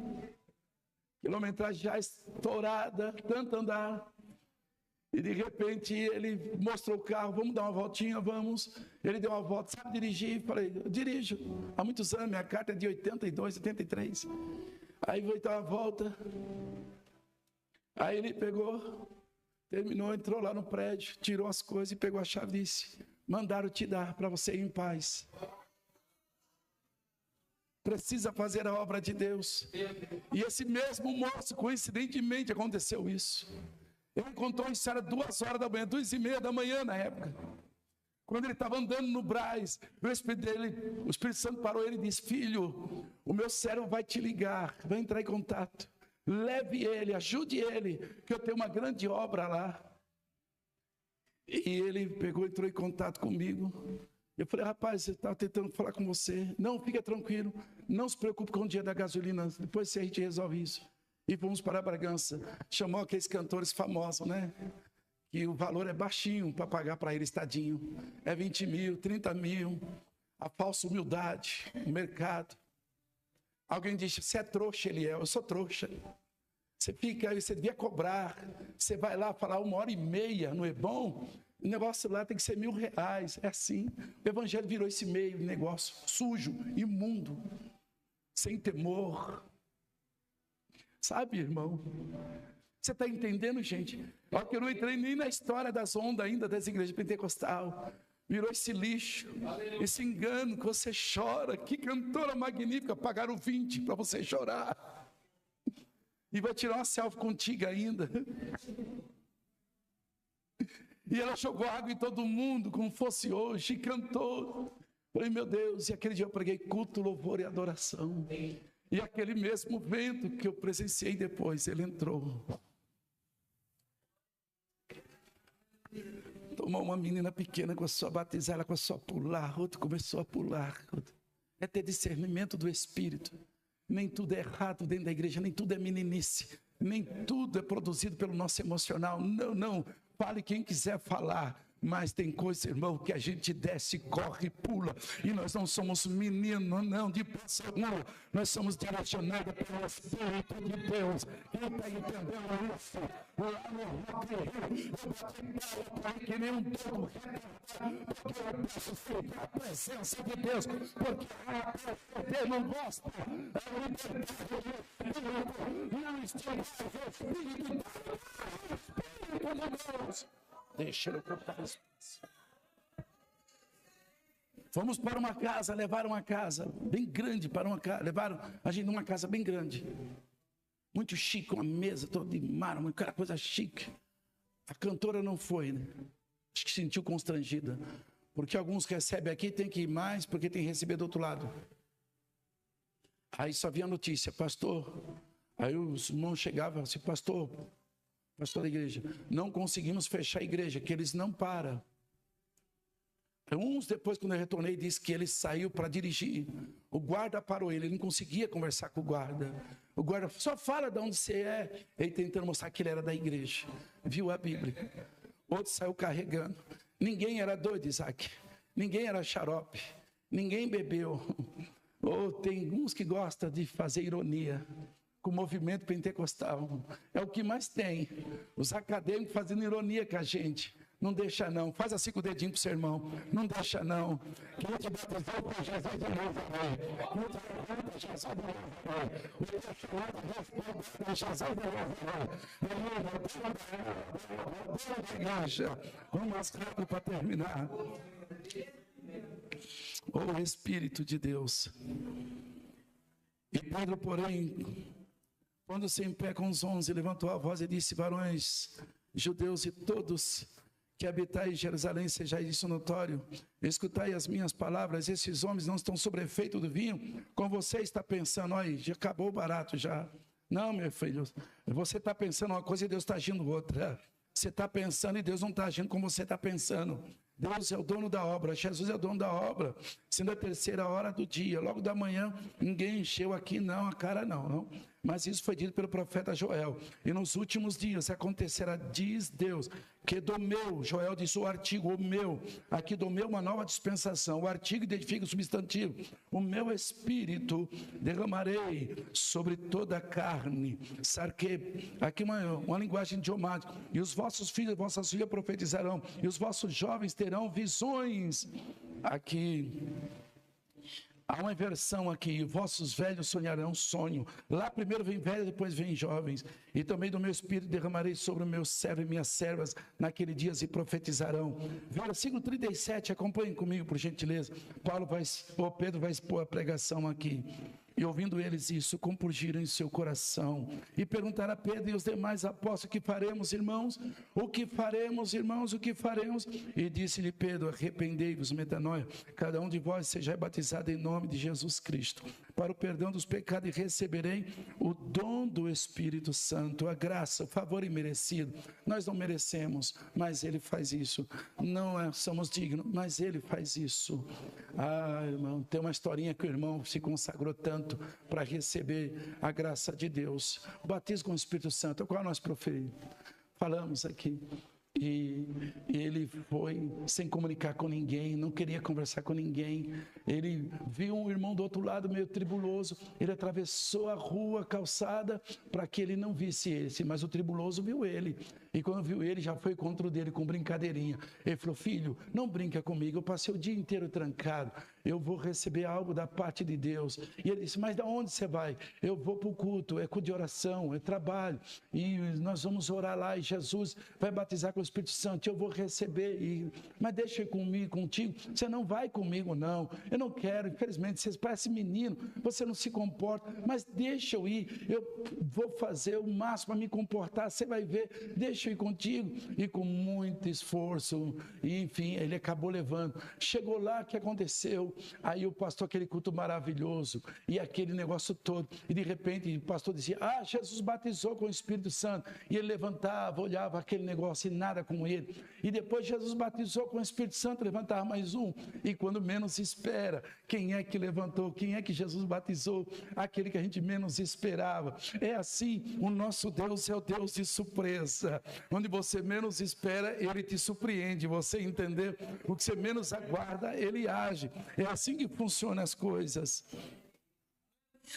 quilometragem já estourada, tanto andar. E de repente ele mostrou o carro, vamos dar uma voltinha, vamos. Ele deu uma volta, sabe dirigir? Falei, eu dirijo. Há muitos anos, minha carta é de 82, 83. Aí veio dar uma volta. Aí ele pegou, terminou, entrou lá no prédio, tirou as coisas e pegou a chave e disse, mandaram te dar para você ir em paz. Precisa fazer a obra de Deus. E esse mesmo moço, coincidentemente, aconteceu isso. Ele contou uma história 2 horas da manhã, 2h30 da manhã na época. Quando ele estava andando no Brás, o Espírito Santo parou ele e disse, filho, o meu servo vai te ligar, vai entrar em contato. Leve ele, ajude ele, que eu tenho uma grande obra lá. E ele pegou, entrou em contato comigo. Eu falei, rapaz, eu estava tentando falar com você. Não, fica tranquilo, não se preocupe com o dia da gasolina, depois a gente resolve isso. E fomos para Bragança. Chamou aqueles cantores famosos, né? Que o valor é baixinho para pagar para eles, tadinho. É 20 mil, 30 mil. A falsa humildade, o mercado. Alguém disse, você é trouxa, Eliel. Eu sou trouxa. Você fica aí, você devia cobrar. Você vai lá falar 1h30, não é bom? O negócio lá tem que ser R$1.000. É assim. O evangelho virou esse meio de negócio sujo, imundo, sem temor. Sabe, irmão? Você está entendendo, gente? Olha que eu não entrei nem na história das ondas ainda das igrejas pentecostais. Virou esse lixo, esse engano que você chora. Que cantora magnífica, pagaram 20 para você chorar. E vai tirar uma selfie contigo ainda. E ela jogou água em todo mundo, como fosse hoje, e cantou. Falei, meu Deus, e aquele dia eu preguei culto, louvor e adoração. E aquele mesmo vento que eu presenciei depois, ele entrou. Tomou uma menina pequena, começou a batizar, ela começou a pular, outro começou a pular. É ter discernimento do Espírito. Nem tudo é errado dentro da igreja, nem tudo é meninice, nem tudo é produzido pelo nosso emocional. Não, não, fale quem quiser falar. Mas tem coisa, irmão, que a gente desce, corre, pula. E nós não somos meninos, não, de pessoa. Nós somos direcionados pelo Espírito de Deus. Quem está entendendo isso? Lá no Rock Rio, eu bati que nem um todo. Porque eu posso sentir a presença de Deus. Porque Deus não gosta. A liberdade do Espírito não está mais o Espírito de Deus. Deixa eu cortar isso. Fomos para uma casa, levaram uma casa bem grande para uma casa, levaram a gente numa casa bem grande, muito chique, uma mesa toda de mármore, aquela coisa chique. A cantora não foi, né? Acho que se sentiu constrangida, porque alguns recebem aqui, tem que ir mais, porque tem que receber do outro lado. Aí só vinha a notícia, pastor. Aí os irmãos chegavam assim, pastor da igreja, não conseguimos fechar a igreja, que eles não param. Uns depois, quando eu retornei, disse que ele saiu para dirigir. O guarda parou ele não conseguia conversar com o guarda. O guarda só fala de onde você é. Ele tentando mostrar que ele era da igreja. Viu a Bíblia. Outro saiu carregando. Ninguém era doido, Isaac. Ninguém era xarope. Ninguém bebeu. Ou tem uns que gostam de fazer ironia com o movimento pentecostal. É o que mais tem. Os acadêmicos fazendo ironia com a gente. Não deixa não. Faz assim com o dedinho pro seu irmão. Não deixa não. Quem te batizou com Jesus de novo, vamos mais rápido para terminar. O Espírito de Deus. E Pedro, porém, quando-se em pé com os 11, levantou a voz e disse: varões, judeus e todos que habitai em Jerusalém, seja isso notório, escutai as minhas palavras. Esses homens não estão sob efeito do vinho, como você está pensando. Olha, já acabou o barato já. Não, meu filho, você está pensando uma coisa e Deus está agindo outra. Você está pensando e Deus não está agindo como você está pensando. Deus é o dono da obra, Jesus é o dono da obra. Sendo a terceira hora do dia, logo da manhã, ninguém encheu aqui não, a cara não. Mas isso foi dito pelo profeta Joel. E nos últimos dias acontecerá, diz Deus, que do meu, Joel disse o artigo, o meu, aqui do meu uma nova dispensação. O artigo identifica o substantivo. O meu espírito derramarei sobre toda a carne. Sarque, aqui uma linguagem idiomática. E os vossos filhos e vossas filhas profetizarão. E os vossos jovens terão visões. Aqui há uma inversão aqui, vossos velhos sonharão sonho. Lá primeiro vem velhos, depois vem jovens. E também do meu espírito derramarei sobre o meu servo e minhas servas naquele dia e profetizarão. Versículo 37, acompanhem comigo por gentileza. Pedro vai expor a pregação aqui. E ouvindo eles isso, compungiram em seu coração. E perguntaram a Pedro e os demais apóstolos: o que faremos, irmãos? O que faremos, irmãos? O que faremos? E disse-lhe Pedro: arrependei-vos, metanoia, cada um de vós seja batizado em nome de Jesus Cristo, para o perdão dos pecados, e receberei o dom do Espírito Santo, a graça, o favor imerecido. Nós não merecemos, mas Ele faz isso. Não somos dignos, mas Ele faz isso. Ah, irmão, tem uma historinha que o irmão se consagrou tanto para receber a graça de Deus. O batismo com o Espírito Santo, o qual nós falamos aqui. E ele foi sem comunicar com ninguém, não queria conversar com ninguém. Ele viu um irmão do outro lado meio tribuloso, ele atravessou a rua, a calçada, para que ele não visse esse, mas o tribuloso viu ele. E quando viu ele, já foi contra o dele com brincadeirinha. Ele falou: filho, não brinca comigo, eu passei o dia inteiro trancado, eu vou receber algo da parte de Deus. E ele disse: mas de onde você vai? Eu vou para o culto, é culto de oração, é trabalho, e nós vamos orar lá, e Jesus vai batizar com o Espírito Santo, eu vou receber, mas deixa eu ir comigo, contigo. Você não vai comigo não, eu não quero, infelizmente, você parece menino, você não se comporta, mas deixa eu ir, eu vou fazer o máximo para me comportar, você vai ver, deixa eu ir contigo. E com muito esforço, e enfim, ele acabou levando. Chegou lá, o que aconteceu? Aí o pastor, aquele culto maravilhoso, e aquele negócio todo, e de repente o pastor dizia: Jesus batizou com o Espírito Santo, e ele levantava, olhava aquele negócio e nada com ele, e depois Jesus batizou com o Espírito Santo, levantava mais um, e quando menos espera, quem é que levantou? Quem é que Jesus batizou? Aquele que a gente menos esperava. É assim, o nosso Deus é o Deus de surpresa, onde você menos espera, Ele te surpreende, você entender o que você menos aguarda, Ele age. É assim que funcionam as coisas.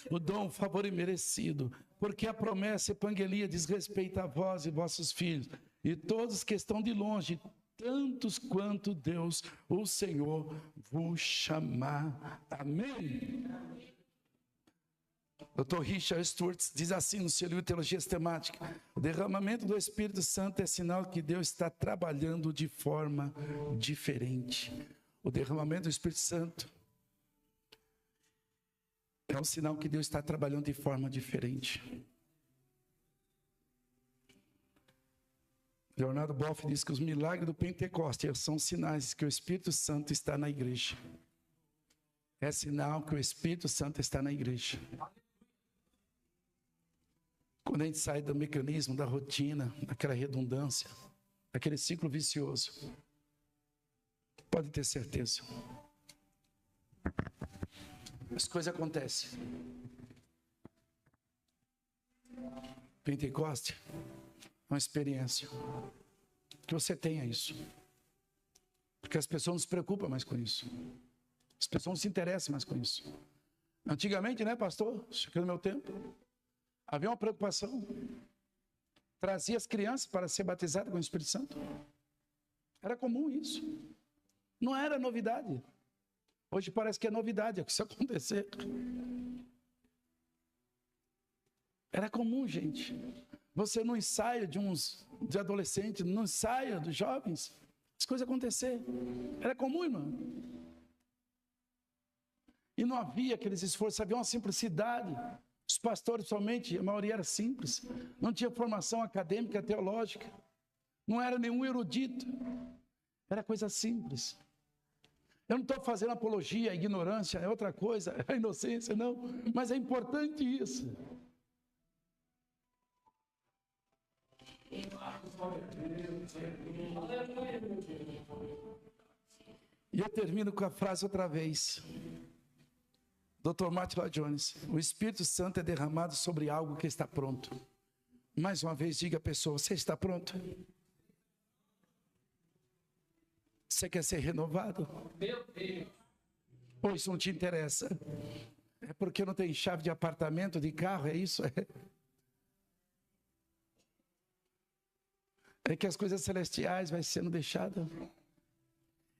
O dom, o favor imerecido, porque a promessa e pangelia diz respeito a vós e vossos filhos, e todos que estão de longe, tantos quanto Deus, o Senhor, vos chamar. Amém? Dr. Richard Stewart diz assim no seu livro Teologia Sistemática: o derramamento do Espírito Santo é sinal que Deus está trabalhando de forma diferente. O derramamento do Espírito Santo é um sinal que Deus está trabalhando de forma diferente. Leonardo Boff diz que os milagres do Pentecostes são sinais que o Espírito Santo está na igreja. É sinal que o Espírito Santo está na igreja. Quando a gente sai do mecanismo, da rotina, daquela redundância, daquele ciclo vicioso, Pode ter certeza. As coisas acontecem. Pentecoste é uma experiência. Que você tenha isso. Porque as pessoas não se preocupam mais com isso. As pessoas não se interessam mais com isso. Antigamente, né, pastor? Aqui no meu tempo, havia uma preocupação. Trazia as crianças para ser batizadas com o Espírito Santo. Era comum isso. Não era novidade. Hoje parece que é novidade isso acontecer. Era comum, gente. Você no ensaio de adolescentes, no ensaio dos jovens, as coisas acontecer. Era comum, irmão. E não havia aqueles esforços, havia uma simplicidade. Os pastores, somente, a maioria era simples. Não tinha formação acadêmica, teológica. Não era nenhum erudito. Era coisa simples. Eu não estou fazendo apologia, a ignorância é outra coisa, a inocência não. Mas é importante isso. E eu termino com a frase outra vez. Dr. Martin Lloyd Jones. O Espírito Santo é derramado sobre algo que está pronto. Mais uma vez, diga à pessoa, você está pronto? Você quer ser renovado? Meu Deus. Ou isso não te interessa? É porque não tem chave de apartamento, de carro, é isso? É que as coisas celestiais vai sendo deixadas.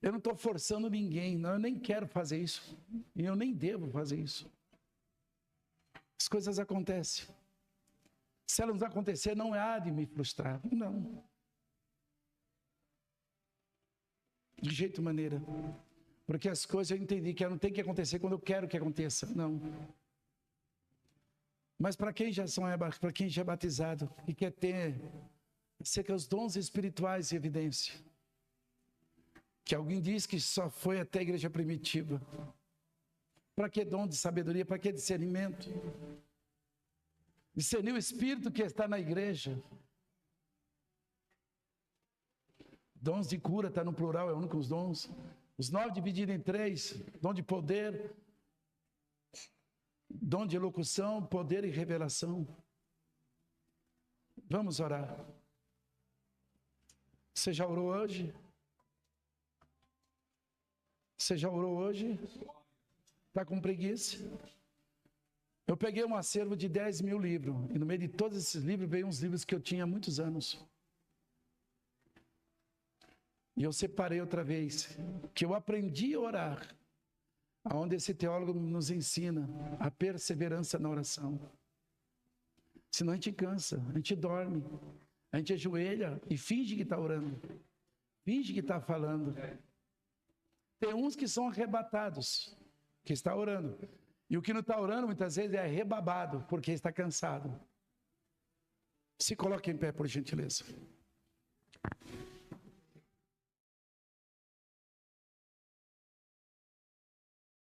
Eu não estou forçando ninguém, não, eu nem quero fazer isso. E eu nem devo fazer isso. As coisas acontecem. Se elas não acontecer, não há de me frustrar. Não. De jeito e maneira. Porque as coisas eu entendi que não tem que acontecer quando eu quero que aconteça. Não. Mas para quem já é batizado e quer ter acerca dos dons espirituais em evidência, que alguém diz que só foi até a igreja primitiva. Para que dom de sabedoria? Para que discernimento? Discernir o Espírito que está na igreja. Dons de cura está no plural, é único os dons. Os 9 divididos em 3, dom de poder, dom de elocução, poder e revelação. Vamos orar. Você já orou hoje? Você já orou hoje? Está com preguiça? Eu peguei um acervo de 10 mil livros. E no meio de todos esses livros veio uns livros que eu tinha há muitos anos. E eu separei outra vez. Que eu aprendi a orar. Onde esse teólogo nos ensina a perseverança na oração. Senão a gente cansa, a gente dorme. A gente ajoelha e finge que está orando. Finge que está falando. Tem uns que são arrebatados, que está orando. E o que não está orando, muitas vezes, é arrebabado, porque está cansado. Se coloque em pé, por gentileza.